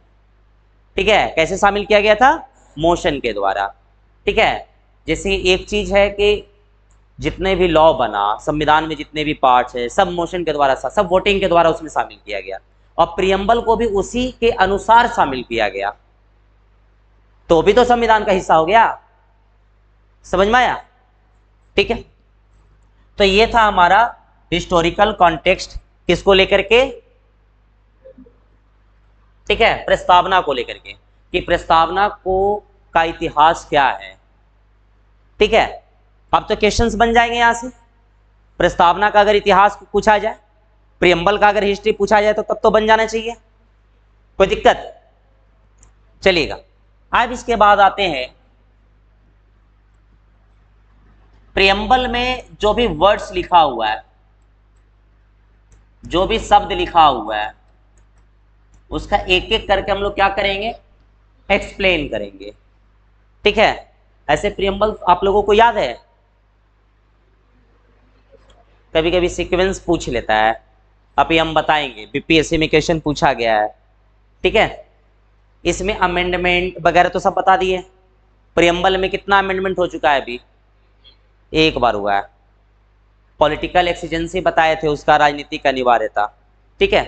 ठीक है, कैसे शामिल किया गया था, मोशन के द्वारा। ठीक है, जैसे एक चीज है कि जितने भी लॉ बना संविधान में, जितने भी पार्ट्स है, सब मोशन के द्वारा, सब वोटिंग के द्वारा उसमें शामिल किया गया, और प्रियम्बल को भी उसी के अनुसार शामिल किया गया, तो भी तो संविधान का हिस्सा हो गया। समझ में आया, ठीक है। तो ये था हमारा हिस्टोरिकल कॉन्टेक्स्ट, किसको लेकर के, ठीक है, प्रस्तावना को लेकर के, कि प्रस्तावना को का इतिहास क्या है। ठीक है, अब तो क्वेश्चंस बन जाएंगे यहां से। प्रस्तावना का अगर इतिहास पूछा जाए, प्रियम्बल का अगर हिस्ट्री पूछा जाए, तो तब तो बन जाना चाहिए, कोई दिक्कत, चलिएगा। अब इसके बाद आते हैं प्रियम्बल में जो भी वर्ड्स लिखा हुआ है, जो भी शब्द लिखा हुआ है, उसका एक एक करके हम लोग क्या करेंगे, एक्सप्लेन करेंगे। ठीक है, ऐसे प्रियम्बल आप लोगों को याद है, कभी कभी सीक्वेंस पूछ लेता है, अभी हम बताएंगे, बीपीएससी में क्वेश्चन पूछा गया है। ठीक है, इसमें अमेंडमेंट वगैरह तो सब बता दिए। प्रियम्बल में कितना अमेंडमेंट हो चुका है, अभी एक बार हुआ है। पॉलिटिकल एक्सीजेंसी बताए थे, उसका राजनीतिक अनिवार्यता। ठीक है,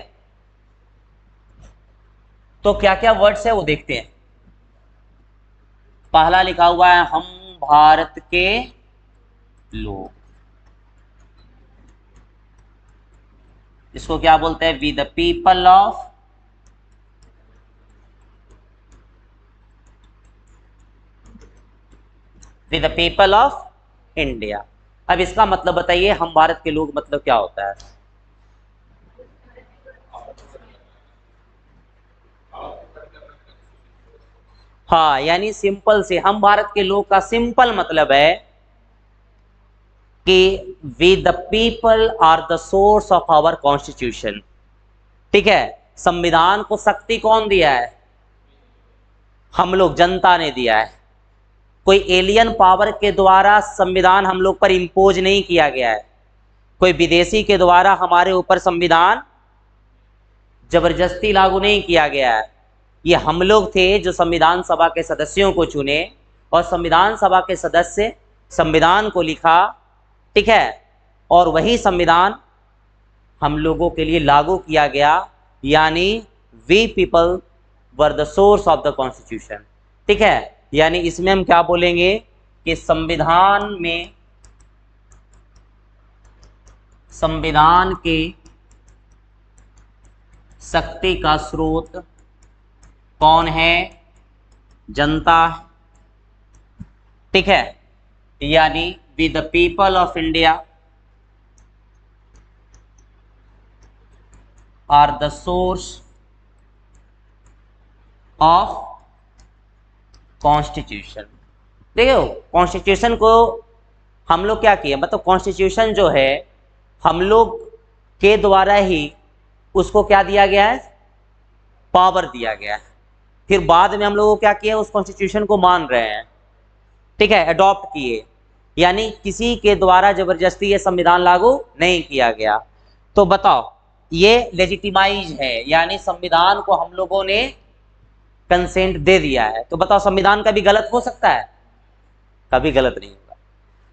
तो क्या क्या वर्ड्स है वो देखते हैं। पहला लिखा हुआ है हम भारत के लोग, इसको क्या बोलते हैं, we the people of the people of India. अब इसका मतलब बताइए, हम भारत के लोग मतलब क्या होता है। हाँ, यानी सिंपल से हम भारत के लोग का सिंपल मतलब है कि we the people are the source of our constitution. ठीक है, संविधान को शक्ति कौन दिया है, हम लोग, जनता ने दिया है। कोई एलियन पावर के द्वारा संविधान हम लोग पर इम्पोज नहीं किया गया है, कोई विदेशी के द्वारा हमारे ऊपर संविधान जबरदस्ती लागू नहीं किया गया है। ये हम लोग थे जो संविधान सभा के सदस्यों को चुने, और संविधान सभा के सदस्य संविधान को लिखा। ठीक है, और वही संविधान हम लोगों के लिए लागू किया गया, यानी we people were the source of the constitution. ठीक है, यानी इसमें हम क्या बोलेंगे कि संविधान के शक्ति का स्रोत कौन है, जनता। ठीक है, यानी we the people of India are the source of constitution. देखो कॉन्स्टिट्यूशन को हम लोग क्या किए, मतलब कॉन्स्टिट्यूशन जो है हम लोग के द्वारा ही उसको क्या दिया गया है, पावर दिया गया है। फिर बाद में हम लोगों को क्या किया, उस कॉन्स्टिट्यूशन को मान रहे हैं, ठीक है, अडॉप्ट किए, यानी किसी के द्वारा जबरदस्ती ये संविधान लागू नहीं किया गया। तो बताओ ये लेजिटिमाइज है, यानी संविधान को हम लोगों ने कंसेंट दे दिया है। तो बताओ संविधान कभी गलत हो सकता है? कभी गलत नहीं होगा।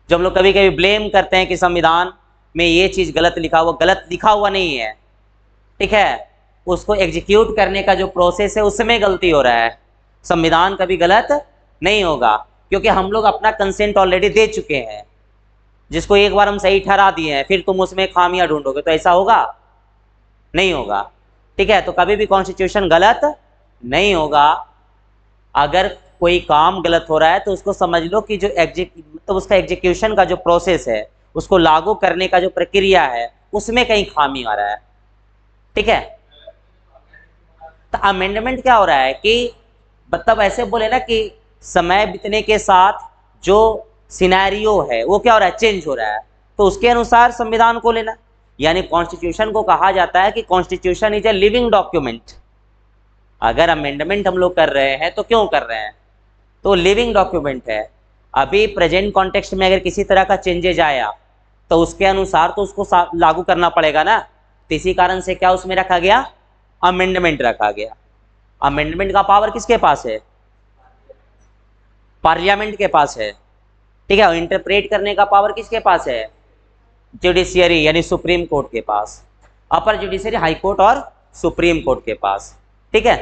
जो हम लोग कभी कभी ब्लेम करते हैं कि संविधान में ये चीज गलत लिखा हुआ, गलत लिखा हुआ नहीं है, ठीक है, उसको एग्जीक्यूट करने का जो प्रोसेस है उसमें गलती हो रहा है। संविधान कभी गलत नहीं होगा, क्योंकि हम लोग अपना कंसेंट ऑलरेडी दे चुके हैं, जिसको एक बार हम सही ठहरा दिए हैं, फिर तुम उसमें खामियां ढूंढोगे तो ऐसा होगा? नहीं होगा, ठीक है। तो कभी भी कॉन्स्टिट्यूशन गलत नहीं होगा। अगर कोई काम गलत हो रहा है तो उसको समझ लो कि जो मतलब उसका एग्जीक्यूशन का जो प्रोसेस है, उसको लागू करने का जो प्रक्रिया है, उसमें कहीं खामी आ रहा है, ठीक है। तो अमेंडमेंट क्या हो रहा है कि मतलब ऐसे बोले ना कि समय बीतने के साथ जो सिनेरियो है वो क्या हो रहा है, चेंज हो रहा है, तो उसके अनुसार संविधान को लेना। यानी कॉन्स्टिट्यूशन को कहा जाता है कि constitution is a living document. अगर अमेंडमेंट हम लोग कर रहे हैं तो क्यों कर रहे हैं, तो लिविंग डॉक्यूमेंट है। अभी प्रेजेंट कॉन्टेक्स्ट में अगर किसी तरह का चेंजेज आया तो उसके अनुसार तो उसको लागू करना पड़ेगा ना। तो इसी कारण से क्या उसमें रखा गया, अमेंडमेंट रखा गया। अमेंडमेंट का पावर किसके पास है, पार्लियामेंट के पास है, ठीक है। और इंटरप्रेट करने का पावर किसके पास है, जुडिशियरी यानी सुप्रीम कोर्ट के पास, अपर जुडिशियरी हाई कोर्ट और सुप्रीम कोर्ट के पास, ठीक है।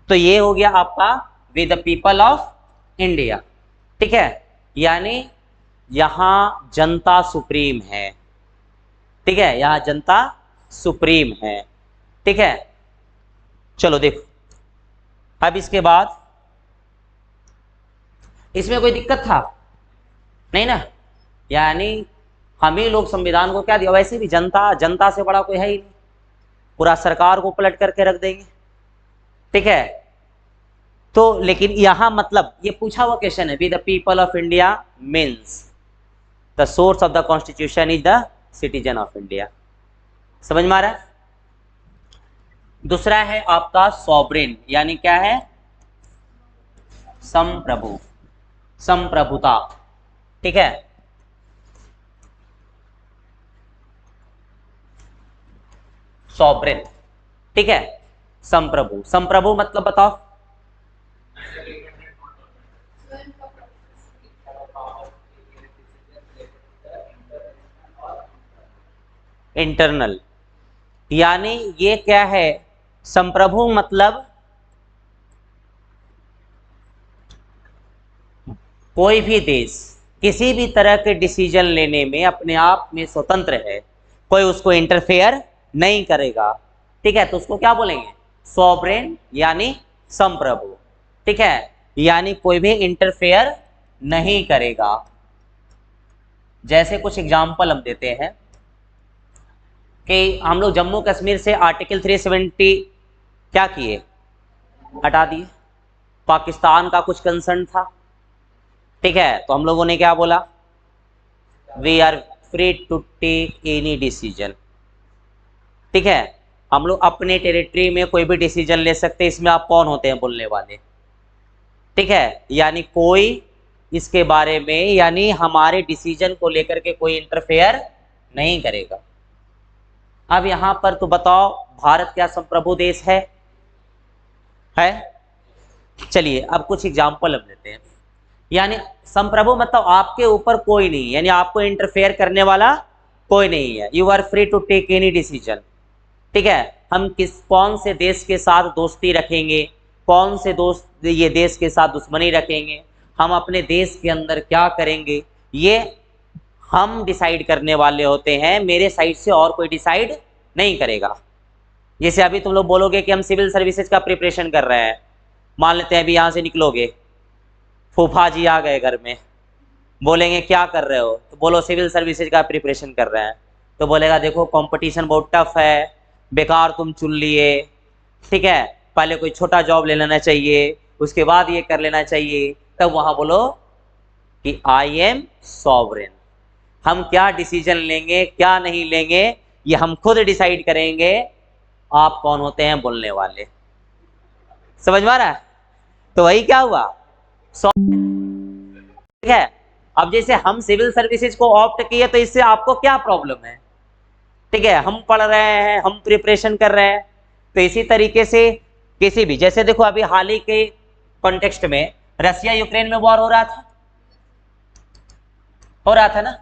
तो ये हो गया आपका with the people of India, ठीक है, यानी यहां जनता सुप्रीम है, ठीक है, यहां जनता सुप्रीम है, ठीक है। चलो देखो अब इसके बाद इसमें कोई दिक्कत था नहीं ना, यानी हम ही लोग संविधान को क्या दिया, वैसे भी जनता, जनता से बड़ा कोई है ही नहीं, पूरा सरकार को पलट करके रख देंगे, ठीक है। तो लेकिन यहां मतलब ये पूछा हुआ क्वेश्चन है, the people of India means the source of the constitution is the citizen of India. समझ में आ रहा है? दूसरा है आपका सॉवरेन, यानी क्या है, संप्रभु, संप्रभुता, ठीक है। सॉवरेन, ठीक है, संप्रभु, संप्रभु मतलब बताओ, इंटरनल, यानी ये क्या है, संप्रभु मतलब कोई भी देश किसी भी तरह के डिसीजन लेने में अपने आप में स्वतंत्र है, कोई उसको इंटरफेयर नहीं करेगा, ठीक है। तो उसको क्या बोलेंगे, सॉवरेन यानी संप्रभु, ठीक है, यानी कोई भी इंटरफेयर नहीं करेगा। जैसे कुछ एग्जाम्पल हम देते हैं कि हम लोग जम्मू कश्मीर से आर्टिकल 370 क्या किए, हटा दिए। पाकिस्तान का कुछ कंसर्न था, ठीक है, तो हम लोगों ने क्या बोला, we are free to take any decision, ठीक है, हम लोग अपने टेरिटरी में कोई भी डिसीजन ले सकते हैं, इसमें आप कौन होते हैं बोलने वाले, ठीक है। यानी कोई इसके बारे में, यानी हमारे डिसीजन को लेकर के कोई इंटरफेयर नहीं करेगा। अब यहां पर तो बताओ भारत क्या संप्रभु देश है? चलिए अब कुछ एग्जाम्पल हम लेते हैं। यानी संप्रभु मतलब आपके ऊपर कोई नहीं, यानी आपको इंटरफेयर करने वाला कोई नहीं है, you are free to take any decision, ठीक है। हम कौन से देश के साथ दोस्ती रखेंगे, कौन से दोस्त ये देश के साथ दुश्मनी रखेंगे, हम अपने देश के अंदर क्या करेंगे, ये हम डिसाइड करने वाले होते हैं, मेरे साइड से और कोई डिसाइड नहीं करेगा। जैसे अभी तुम लोग बोलोगे कि हम सिविल सर्विसेज का प्रिपरेशन कर रहे हैं, मान लेते हैं अभी यहाँ से निकलोगे, फूफा जी आ गए घर में, बोलेंगे क्या कर रहे हो, तो बोलो सिविल सर्विसेज का प्रिपरेशन कर रहे हैं, तो बोलेगा देखो कंपटीशन बहुत टफ है, बेकार तुम चुन लिए, ठीक है, पहले कोई छोटा जॉब ले लेना चाहिए, उसके बाद ये कर लेना चाहिए, तब वहां बोलो कि आई एम सॉवरेन। हम क्या डिसीजन लेंगे क्या नहीं लेंगे ये हम खुद डिसाइड करेंगे, आप कौन होते हैं बोलने वाले। समझ में आ रहा है? तो वही क्या हुआ, ठीक है। अब जैसे हम सिविल सर्विसेज को ऑप्ट किए तो इससे आपको क्या प्रॉब्लम है, ठीक है, हम पढ़ रहे हैं, हम प्रिपरेशन कर रहे हैं, तो इसी तरीके से किसी भी, जैसे देखो अभी हाल ही के कॉन्टेक्स्ट में रसिया यूक्रेन में वॉर हो रहा था ना।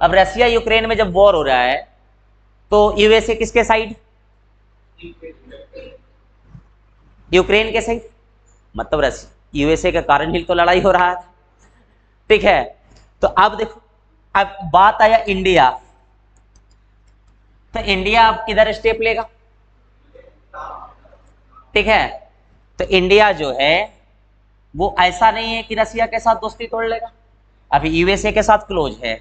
अब रसिया यूक्रेन में जब वॉर हो रहा है तो यूएसए किसके साइड, यूक्रेन के साइड, मतलब रसिया यूएसए के कारण ही तो लड़ाई हो रहा है, ठीक है। तो अब देखो, अब बात आया इंडिया, तो इंडिया अब किधर स्टेप लेगा, ठीक है। तो इंडिया जो है वो ऐसा नहीं है कि रसिया के साथ दोस्ती तोड़ लेगा, अभी यूएसए के साथ क्लोज है,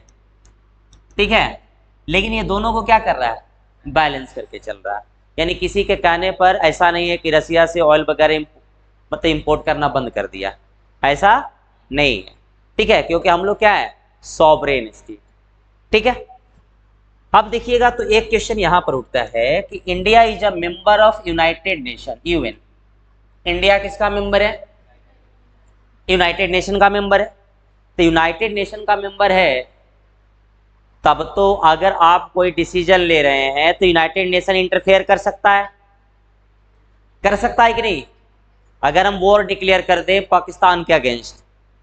ठीक है, लेकिन ये दोनों को क्या कर रहा है, बैलेंस करके चल रहा है। यानी किसी के कहने पर ऐसा नहीं है कि रसिया से ऑयल वगैरह मतलब इंपोर्ट करना बंद कर दिया, ऐसा नहीं है, ठीक है, क्योंकि हम लोग क्या है, सॉवरेन स्टेट, ठीक है। अब देखिएगा तो एक क्वेश्चन यहां पर उठता है कि India is a member of United nation, UN, India किसका मेंबर है, यूनाइटेड नेशन का मेंबर है। तो यूनाइटेड नेशन का मेंबर है, तब तो अगर आप कोई डिसीजन ले रहे हैं तो यूनाइटेड नेशन इंटरफेयर कर सकता है कि नहीं। अगर हम वॉर डिक्लेयर कर दें पाकिस्तान के अगेंस्ट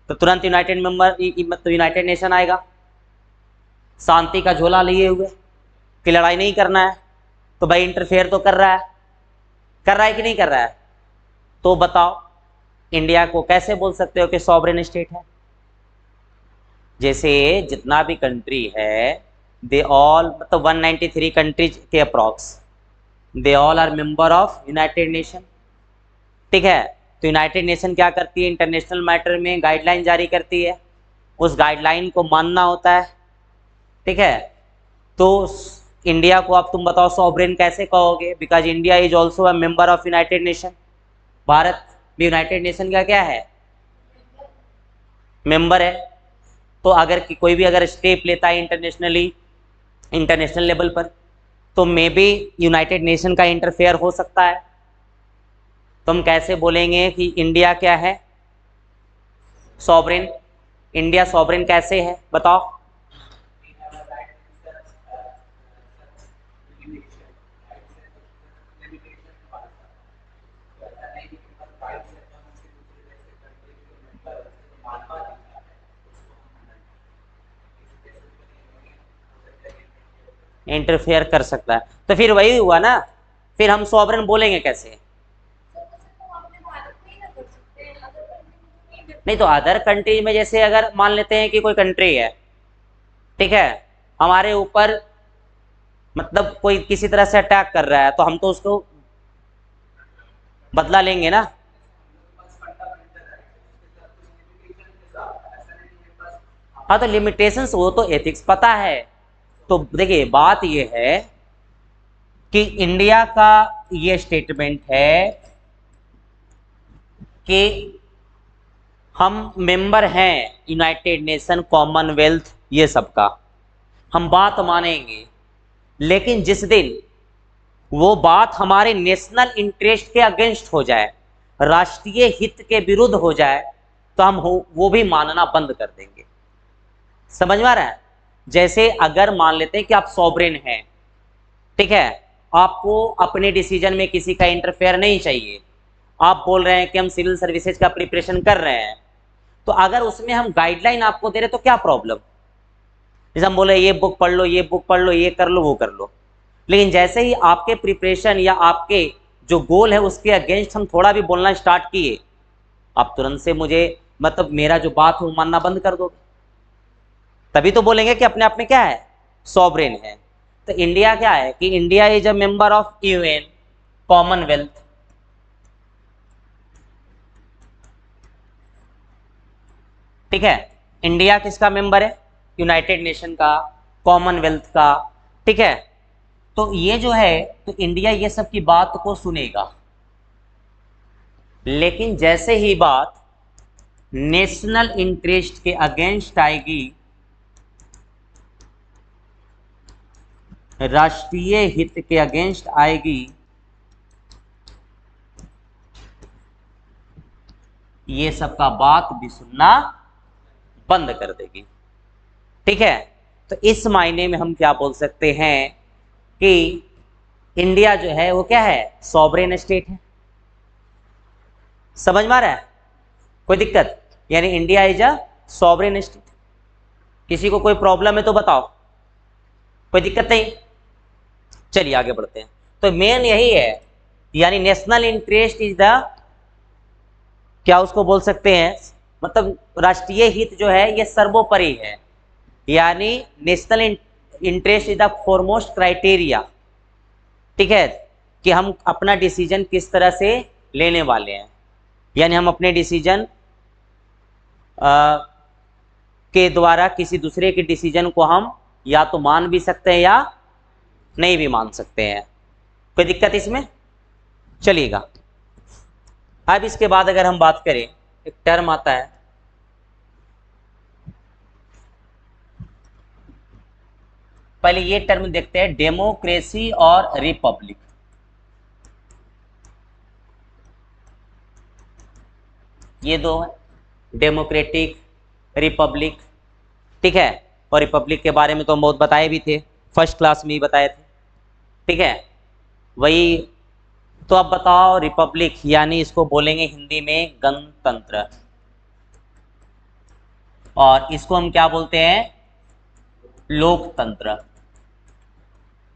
तो तुरंत यूनाइटेड मेंबर मतलब यूनाइटेड नेशन आएगा, शांति का झोला लिए हुए कि लड़ाई नहीं करना है, तो भाई इंटरफेयर तो कर रहा है कि नहीं कर रहा है। तो बताओ इंडिया को कैसे बोल सकते हो कि सॉवरेन स्टेट है। जैसे जितना भी कंट्री है दे ऑल मतलब 193 कंट्रीज के approx they all are member of United Nation, ठीक है। तो यूनाइटेड नेशन क्या करती है, इंटरनेशनल मैटर में गाइडलाइन जारी करती है, उस गाइडलाइन को मानना होता है, ठीक है। तो इंडिया को अब तुम बताओ सॉवरेन कैसे कहोगे, because India is also a member of United nation. Bharat भी यूनाइटेड नेशन का क्या है, मेंबर है। तो अगर कोई भी अगर स्टेप लेता है इंटरनेशनल लेवल पर तो मे बी यूनाइटेड नेशन का इंटरफेयर हो सकता है। तो हम कैसे बोलेंगे कि इंडिया क्या है, सॉवरेन, इंडिया सॉवरेन कैसे है बताओ। इंटरफेयर कर सकता है, तो फिर वही हुआ ना, फिर हम सॉवरेन बोलेंगे कैसे। नहीं तो अदर कंट्री में जैसे अगर मान लेते हैं कि कोई कंट्री है, ठीक है, हमारे ऊपर मतलब कोई किसी तरह से अटैक कर रहा है तो हम तो उसको बदला लेंगे ना। हाँ तो लिमिटेशंस वो तो एथिक्स पता है। तो देखिए बात ये है कि इंडिया का ये स्टेटमेंट है कि हम मेंबर हैं यूनाइटेड नेशन, कॉमनवेल्थ, ये सब का हम बात मानेंगे, लेकिन जिस दिन वो बात हमारे नेशनल इंटरेस्ट के अगेंस्ट हो जाए, राष्ट्रीय हित के विरुद्ध हो जाए, तो हम वो भी मानना बंद कर देंगे। समझ में आ रहा है? जैसे अगर मान लेते हैं कि आप सॉवरेन हैं, ठीक है, आपको अपने डिसीजन में किसी का इंटरफेयर नहीं चाहिए, आप बोल रहे हैं कि हम सिविल सर्विसेज का प्रिपरेशन कर रहे हैं, तो अगर उसमें हम गाइडलाइन आपको दे रहे तो क्या प्रॉब्लम। जैसे हम बोले ये बुक पढ़ लो, ये बुक पढ़ लो, ये कर लो, वो कर लो, लेकिन जैसे ही आपके प्रिपरेशन या आपके जो गोल है उसके अगेंस्ट हम थोड़ा भी बोलना स्टार्ट किए, आप तुरंत से मुझे मतलब मेरा जो बात है वो मानना बंद कर दोगे, तभी तो बोलेंगे कि अपने आप में क्या है, सॉवरेन है। तो इंडिया क्या है कि India is a member of UN, Commonwealth, ठीक है। इंडिया किसका मेंबर है? यूनाइटेड नेशन का, कॉमनवेल्थ का, ठीक है। तो ये जो है, तो इंडिया ये सब की बात को सुनेगा, लेकिन जैसे ही बात नेशनल इंटरेस्ट के अगेंस्ट आएगी, राष्ट्रीय हित के अगेंस्ट आएगी, ये सब का बात भी सुनना बंद कर देगी, ठीक है। तो इस मायने में हम क्या बोल सकते हैं कि इंडिया जो है वो क्या है? सॉवरेन स्टेट है। समझ में आ रहा है? कोई दिक्कत? यानी India is a sovereign state. किसी को कोई प्रॉब्लम है तो बताओ, कोई दिक्कत नहीं? चलिए आगे बढ़ते हैं। तो मेन यही है, यानी नेशनल इंटरेस्ट इज द, क्या उसको बोल सकते हैं, मतलब राष्ट्रीय हित जो है ये सर्वोपरि है, यानी national interest is the foremost criteria, ठीक है, कि हम अपना डिसीजन किस तरह से लेने वाले हैं। यानी हम अपने डिसीजन के द्वारा किसी दूसरे के डिसीजन को हम या तो मान भी सकते हैं या नहीं भी मान सकते हैं। कोई दिक्कत इसमें? चलिएगा, अब इसके बाद अगर हम बात करें, एक टर्म आता है, पहले ये टर्म देखते हैं, डेमोक्रेसी और रिपब्लिक। ये दो है, डेमोक्रेटिक, रिपब्लिक, ठीक है। और रिपब्लिक के बारे में तो हम बहुत बताए भी थे, फर्स्ट क्लास में ही बताए थे, ठीक है। वही तो अब बताओ, रिपब्लिक यानी इसको बोलेंगे हिंदी में गणतंत्र, और इसको हम क्या बोलते हैं? लोकतंत्र,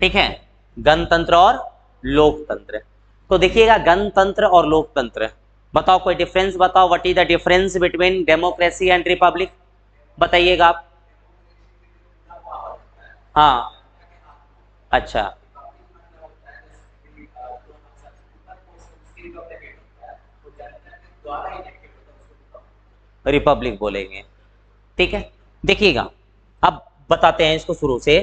ठीक है। गणतंत्र और लोकतंत्र। तो देखिएगा, गणतंत्र और लोकतंत्र, बताओ कोई डिफरेंस बताओ, what is the difference between democracy and Republic? बताइएगा आप। हाँ, अच्छा, रिपब्लिक बोलेंगे, ठीक है। देखिएगा, अब बताते हैं इसको शुरू से।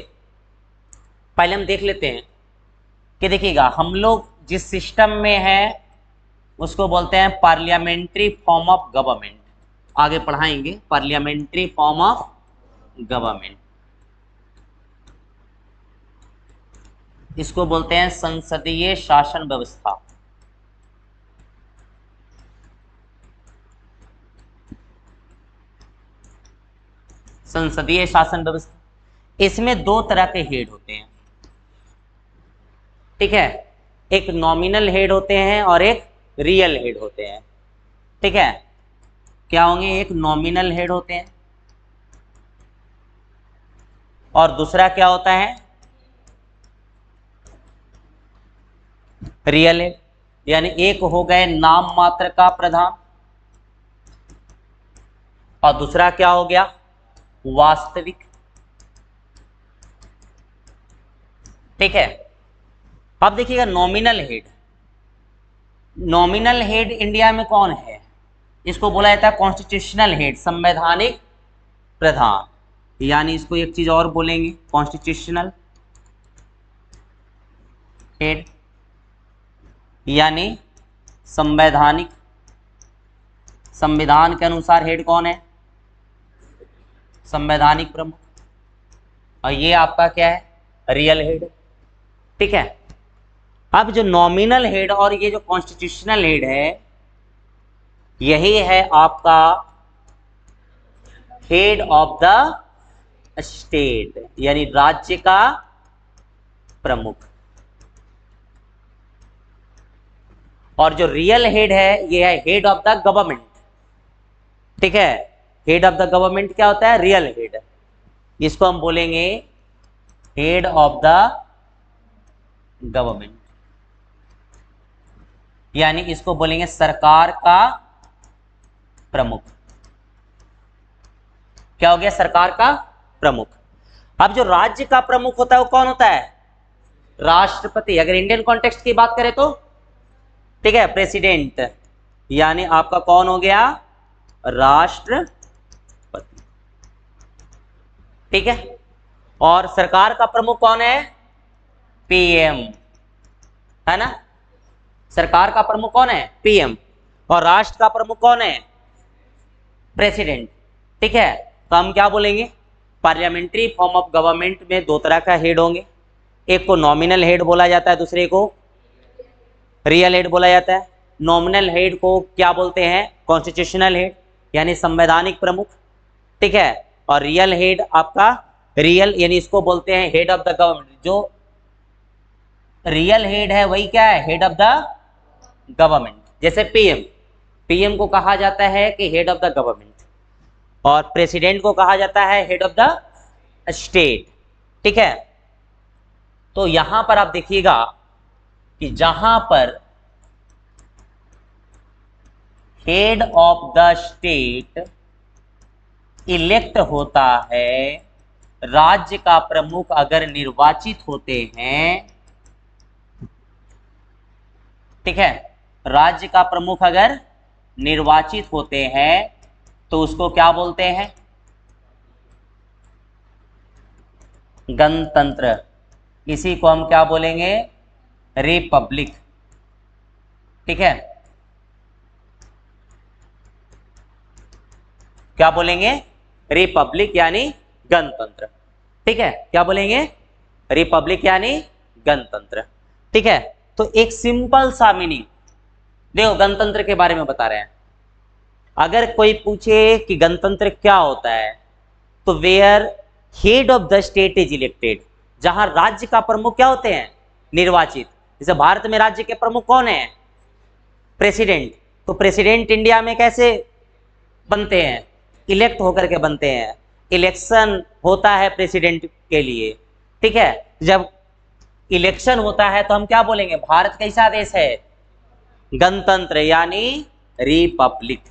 पहले हम देख लेते हैं कि देखिएगा, हम लोग जिस सिस्टम में है उसको बोलते हैं पार्लियामेंट्री फॉर्म ऑफ गवर्नमेंट। आगे पढ़ाएंगे, पार्लियामेंट्री फॉर्म ऑफ गवर्नमेंट, इसको बोलते हैं संसदीय शासन व्यवस्था। संसदीय शासन व्यवस्था, इसमें दो तरह के हेड होते हैं, ठीक है। एक नॉमिनल हेड होते हैं और एक रियल हेड होते हैं, ठीक है। क्या होंगे? एक नॉमिनल हेड होते हैं और दूसरा क्या होता है? Real head. यानी एक हो गए नाम मात्र का प्रधान और दूसरा क्या हो गया? वास्तविक, ठीक है। अब देखिएगा, nominal head, nominal head India में कौन है? इसको बोला जाता है कॉन्स्टिट्यूशनल हेड, संवैधानिक प्रधान। यानी इसको एक चीज और बोलेंगे, कॉन्स्टिट्यूशनल हेड, यानी संवैधानिक, संविधान के अनुसार हेड कौन है? संवैधानिक प्रमुख। और ये आपका क्या है? रियल हेड, ठीक है। अब जो नॉमिनल हेड और ये जो कॉन्स्टिट्यूशनल हेड है, यही है आपका हेड ऑफ द स्टेट, यानी राज्य का प्रमुख। और जो रियल हेड है ये है हेड ऑफ द गवर्नमेंट, ठीक है। हेड ऑफ द गवर्नमेंट क्या होता है? Real head. इसको हम बोलेंगे हेड ऑफ द गवर्नमेंट, यानी इसको बोलेंगे सरकार का प्रमुख। क्या हो गया? सरकार का प्रमुख। अब जो राज्य का प्रमुख होता है वो कौन होता है? राष्ट्रपति। अगर इंडियन कॉन्टेक्स्ट की बात करें तो, ठीक है, प्रेसिडेंट, यानी आपका कौन हो गया? राष्ट्रपति, ठीक है। और सरकार का प्रमुख कौन है? पीएम, है ना। सरकार का प्रमुख कौन है? पीएम। और राष्ट्र का प्रमुख कौन है? प्रेसिडेंट। ठीक है, तो हम क्या बोलेंगे? पार्लियामेंट्री फॉर्म ऑफ गवर्नमेंट में दो तरह का हेड होंगे, एक को नॉमिनल हेड बोला जाता है, दूसरे को रियल हेड बोला जाता है। नॉमिनल हेड को क्या बोलते हैं? कॉन्स्टिट्यूशनल हेड, यानी संवैधानिक प्रमुख। ठीक है, और रियल हेड आपका रियल, यानी इसको बोलते हैं हेड ऑफ द गवर्नमेंट। जो रियल हेड है वही क्या है? Head of the government. जैसे पीएम, पीएम को कहा जाता है कि हेड ऑफ द गवर्नमेंट, और प्रेसिडेंट को कहा जाता है हेड ऑफ द स्टेट। ठीक है, तो यहां पर आप देखिएगा कि जहां पर head of the state elect होता है, राज्य का प्रमुख अगर निर्वाचित होते हैं, ठीक है, राज्य का प्रमुख अगर निर्वाचित होते हैं तो उसको क्या बोलते हैं? गणतंत्र। इसी को हम क्या बोलेंगे? रिपब्लिक। ठीक है, क्या बोलेंगे? रिपब्लिक यानी गणतंत्र। ठीक है, क्या बोलेंगे? रिपब्लिक यानी गणतंत्र। ठीक है, तो एक सिंपल सा मीनिंग देखो, गणतंत्र के बारे में बता रहे हैं। अगर कोई पूछे कि गणतंत्र क्या होता है, तो where head of the state is elected, जहां राज्य का प्रमुख क्या होते हैं? निर्वाचित। जैसे भारत में राज्य के प्रमुख कौन है? प्रेसिडेंट। तो प्रेसिडेंट इंडिया में कैसे बनते हैं? इलेक्ट होकर के बनते हैं। इलेक्शन होता है प्रेसिडेंट के लिए। ठीक है, जब इलेक्शन होता है तो हम क्या बोलेंगे? भारत कैसा देश है? गणतंत्र यानी रिपब्लिक।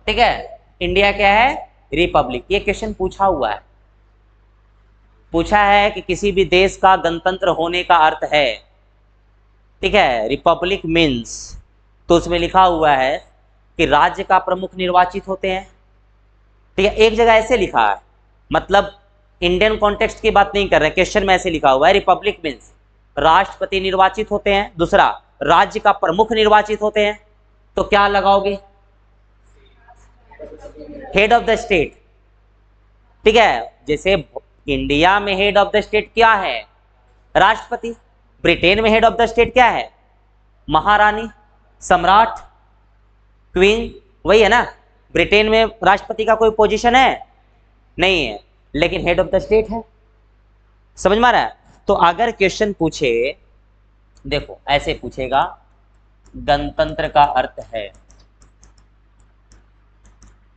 ठीक है, इंडिया क्या है? रिपब्लिक। ये क्वेश्चन पूछा हुआ है, पूछा है कि किसी भी देश का गणतंत्र होने का अर्थ है, ठीक है, रिपब्लिक मीन्स, तो उसमें लिखा हुआ है कि राज्य का प्रमुख निर्वाचित होते हैं। ठीक है, एक जगह ऐसे लिखा है, मतलब इंडियन कॉन्टेक्स्ट की बात नहीं कर रहे, क्वेश्चन में ऐसे लिखा हुआ है रिपब्लिक मीन्स राष्ट्रपति निर्वाचित होते हैं, दूसरा राज्य का प्रमुख निर्वाचित होते हैं। तो क्या लगाओगे? Head of the state. ठीक है, जैसे इंडिया में हेड ऑफ द स्टेट क्या है? राष्ट्रपति। ब्रिटेन में हेड ऑफ द स्टेट क्या है? महारानी, सम्राट, क्वीन, वही है ना। ब्रिटेन में राष्ट्रपति का कोई पोजीशन है? नहीं है, लेकिन हेड ऑफ द स्टेट है। समझ में आ रहा है? तो अगर क्वेश्चन पूछे, देखो ऐसे पूछेगा, गणतंत्र का अर्थ है,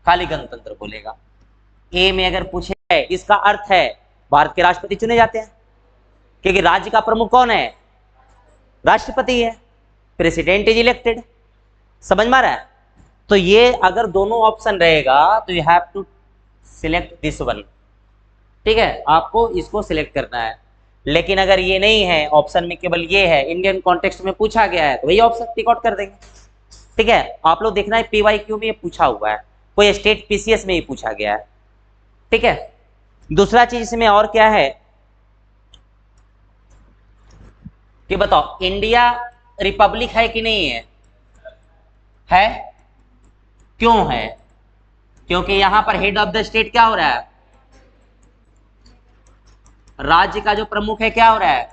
खाली गणतंत्र बोलेगा। ए में अगर पूछे इसका अर्थ है, भारत के राष्ट्रपति चुने जाते हैं, क्योंकि राज्य का प्रमुख कौन है? राष्ट्रपति है, प्रेसिडेंट इज इलेक्टेड। समझ में आ रहा है? तो ये अगर दोनों ऑप्शन रहेगा तो you have to select this one. ठीक है, आपको इसको सिलेक्ट करना है। लेकिन अगर ये नहीं है, ऑप्शन में केवल ये है, इंडियन कॉन्टेक्स्ट में पूछा गया है, तो वही ऑप्शन टिक आउट कर देंगे। ठीक है, आप लोग देखना है पीवाईक्यू में ये पूछा हुआ है, कोई स्टेट पीसीएस में ही पूछा गया है। ठीक है, दूसरा चीज इसमें और क्या है कि बताओ, इंडिया रिपब्लिक है कि नहीं है? है। क्यों है? क्योंकि यहां पर हेड ऑफ द स्टेट क्या हो रहा है? राज्य का जो प्रमुख है क्या हो रहा है?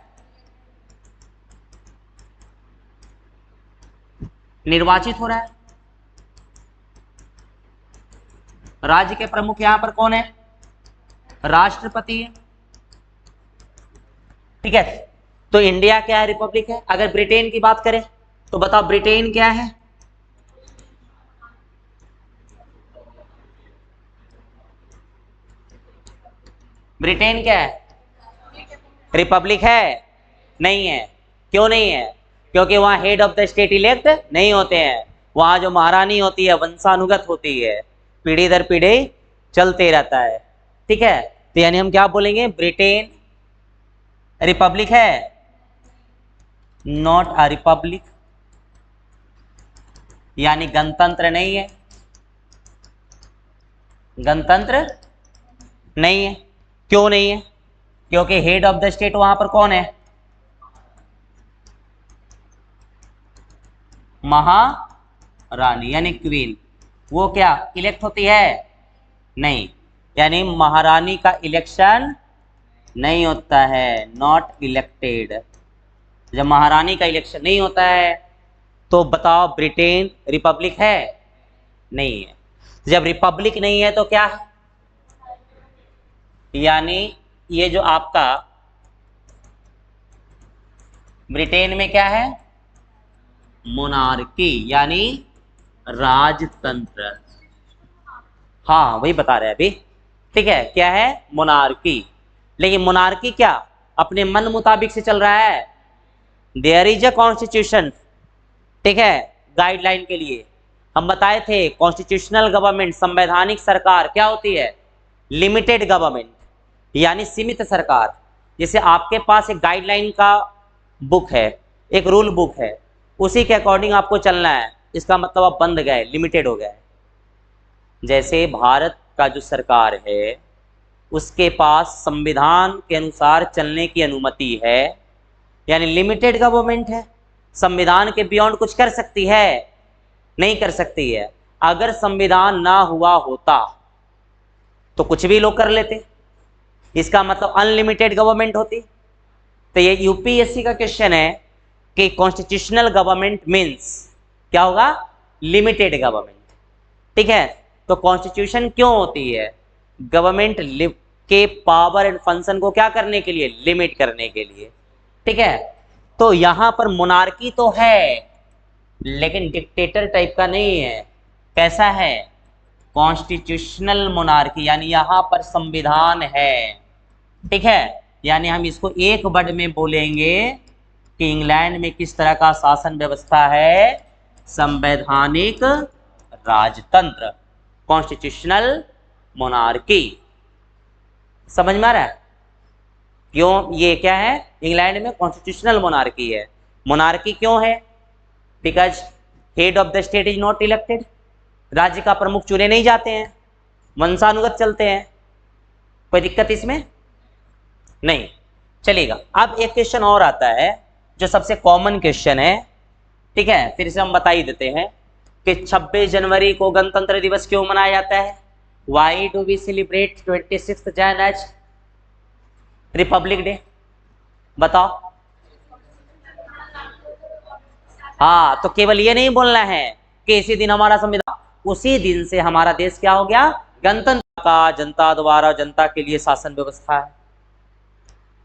निर्वाचित हो रहा है। राज्य के प्रमुख यहां पर कौन है? राष्ट्रपति है। ठीक है, तो इंडिया क्या है? रिपब्लिक है। अगर ब्रिटेन की बात करें तो बताओ, ब्रिटेन क्या है? ब्रिटेन क्या है? रिपब्लिक है? नहीं है। क्यों नहीं है? क्योंकि वहां head of the state elect नहीं होते हैं। वहां जो महारानी होती है वंशानुगत होती है, पीढ़ी दर पीढ़ी चलते रहता है। ठीक है, तो यानी हम क्या बोलेंगे? ब्रिटेन रिपब्लिक है? नॉट अ रिपब्लिक, यानी गणतंत्र नहीं है। गणतंत्र नहीं है। क्यों नहीं है? क्योंकि हेड ऑफ द स्टेट वहां पर कौन है? महारानी यानी क्वीन। वो क्या इलेक्ट होती है? नहीं। यानी महारानी का इलेक्शन नहीं होता है, नॉट इलेक्टेड। जब महारानी का इलेक्शन नहीं होता है तो बताओ ब्रिटेन रिपब्लिक है? नहीं है। जब रिपब्लिक नहीं है तो क्या है? यानी ये जो आपका ब्रिटेन में क्या है? मोनार्की यानी राजतंत्र। हाँ वही बता रहे हैं अभी। ठीक है, क्या है? मोनार्की। लेकिन मोनार्की क्या अपने मन मुताबिक से चल रहा है? There is a constitution. ठीक है, गाइडलाइन के लिए हम बताए थे कॉन्स्टिट्यूशनल गवर्नमेंट, संवैधानिक सरकार क्या होती है? लिमिटेड गवर्नमेंट यानी सीमित सरकार। जैसे आपके पास एक गाइडलाइन का बुक है, एक रूल बुक है, उसी के अकॉर्डिंग आपको चलना है, इसका मतलब आप बंद गए, लिमिटेड हो गए। जैसे भारत का जो सरकार है उसके पास संविधान के अनुसार चलने की अनुमति है, यानी लिमिटेड गवर्नमेंट है। संविधान के बियॉन्ड कुछ कर सकती है? नहीं कर सकती है। अगर संविधान ना हुआ होता तो कुछ भी लोग कर लेते, इसका मतलब अनलिमिटेड गवर्नमेंट होती। तो ये यूपीएससी का क्वेश्चन है कि कॉन्स्टिट्यूशनल गवर्नमेंट मीन्स क्या होगा? Limited government. ठीक है, तो कॉन्स्टिट्यूशन क्यों होती है? गवर्नमेंट के पावर एंड फंक्शन को क्या करने के लिए? लिमिट करने के लिए। ठीक है, तो यहां पर मोनार्की तो है लेकिन डिक्टेटर टाइप का नहीं है। कैसा है? कॉन्स्टिट्यूशनल मोनार्की, यानी यहां पर संविधान है। ठीक है, यानी हम इसको एक वर्ड में बोलेंगे कि इंग्लैंड में किस तरह का शासन व्यवस्था है? संवैधानिक राजतंत्र, कॉन्स्टिट्यूशनल मोनार्की। समझ में आ रहा है? क्यों ये क्या है? इंग्लैंड में कॉन्स्टिट्यूशनल मोनार्की है। मोनार्की क्यों है? Because head of the state is not elected. राज्य का प्रमुख चुने नहीं जाते हैं, वंशानुगत चलते हैं। कोई दिक्कत इसमें नहीं, चलेगा। अब एक क्वेश्चन और आता है जो सबसे कॉमन क्वेश्चन है। ठीक है, फिर से हम बता ही देते हैं कि 26 जनवरी को गणतंत्र दिवस क्यों मनाया जाता है? Why do we celebrate 26 Jan as Republic Day? बताओ। हाँ, तो केवल ये नहीं बोलना है कि इसी दिन हमारा संविधान, उसी दिन से हमारा देश क्या हो गया? गणतंत्र का जनता द्वारा जनता के लिए शासन व्यवस्था है।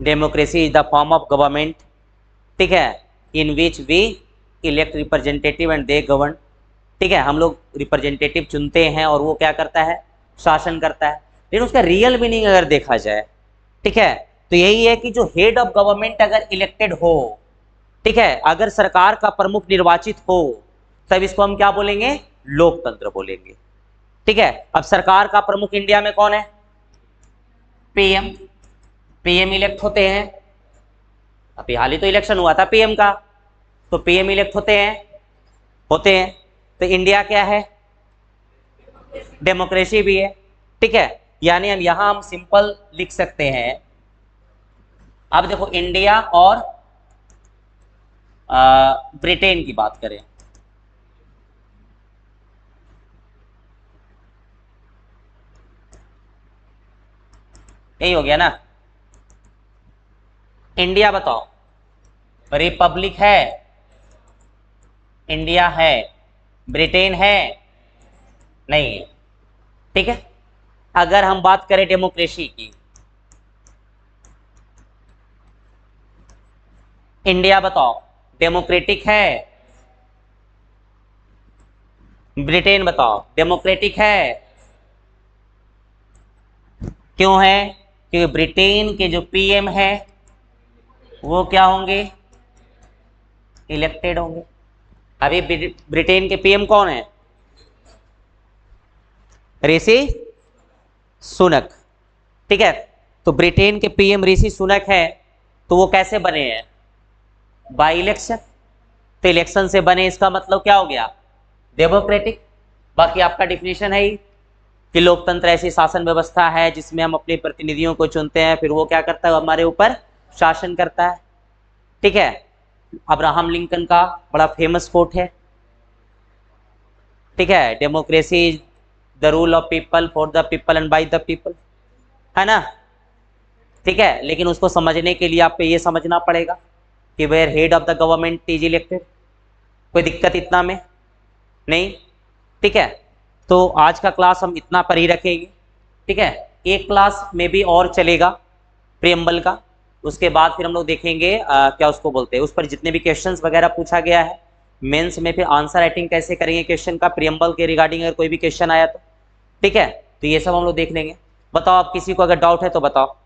Democracy is the form of government, ठीक है, in which we elect representative and they govern. ठीक है, हम लोग रिप्रेजेंटेटिव चुनते हैं और वो क्या करता है? शासन करता है। लेकिन उसका रियल मीनिंग अगर देखा जाए, ठीक है, तो यही है कि जो हेड ऑफ गवर्नमेंट अगर इलेक्टेड हो, ठीक है, अगर सरकार का प्रमुख निर्वाचित हो, तब इसको हम क्या बोलेंगे? लोकतंत्र बोलेंगे। ठीक है, अब सरकार का प्रमुख इंडिया में कौन है? पीएम। पीएम इलेक्ट होते हैं। अभी हाल ही तो इलेक्शन हुआ था पीएम का, तो पीएम इलेक्ट होते हैं। तो इंडिया क्या है? डेमोक्रेसी भी है। ठीक है, यानी हम यहां हम सिंपल लिख सकते हैं। अब देखो इंडिया और ब्रिटेन की बात करें, यही हो गया ना। इंडिया बताओ, रिपब्लिक है? इंडिया है। ब्रिटेन है? नहीं है। ठीक है, अगर हम बात करें डेमोक्रेसी की, इंडिया बताओ डेमोक्रेटिक है? ब्रिटेन बताओ डेमोक्रेटिक है? क्यों है? क्योंकि ब्रिटेन के जो पीएम है वो क्या होंगे? इलेक्टेड होंगे। अभी ब्रिटेन के पीएम कौन है? ऋषि सुनक। ठीक है, तो ब्रिटेन के पीएम ऋषि सुनक है, तो वो कैसे बने हैं? By election. तो इलेक्शन से बने, इसका मतलब क्या हो गया? डेमोक्रेटिक। बाकी आपका डिफिनेशन है ही। कि लोकतंत्र ऐसी शासन व्यवस्था है जिसमें हम अपने प्रतिनिधियों को चुनते हैं, फिर वो क्या करता है, हमारे ऊपर शासन करता है। ठीक है, अब्राहम लिंकन का बड़ा फेमस कोट है, ठीक है, democracy is the rule of people for the people and by the people, है ना। ठीक है, लेकिन उसको समझने के लिए आपको ये समझना पड़ेगा कि where head of the government is elected. कोई दिक्कत इतना में नहीं। ठीक है, तो आज का क्लास हम इतना पर ही रखेंगे। ठीक है, एक क्लास में भी और चलेगा प्रियम्बल का, उसके बाद फिर हम लोग देखेंगे क्या उसको बोलते हैं, उस पर जितने भी क्वेश्चंस वगैरह पूछा गया है मेंस में, फिर आंसर राइटिंग कैसे करेंगे क्वेश्चन का प्रियम्बल के रिगार्डिंग अगर कोई भी क्वेश्चन आया तो। ठीक है, तो ये सब हम लोग देख लेंगे। बताओ आप, किसी को अगर डाउट है तो बताओ।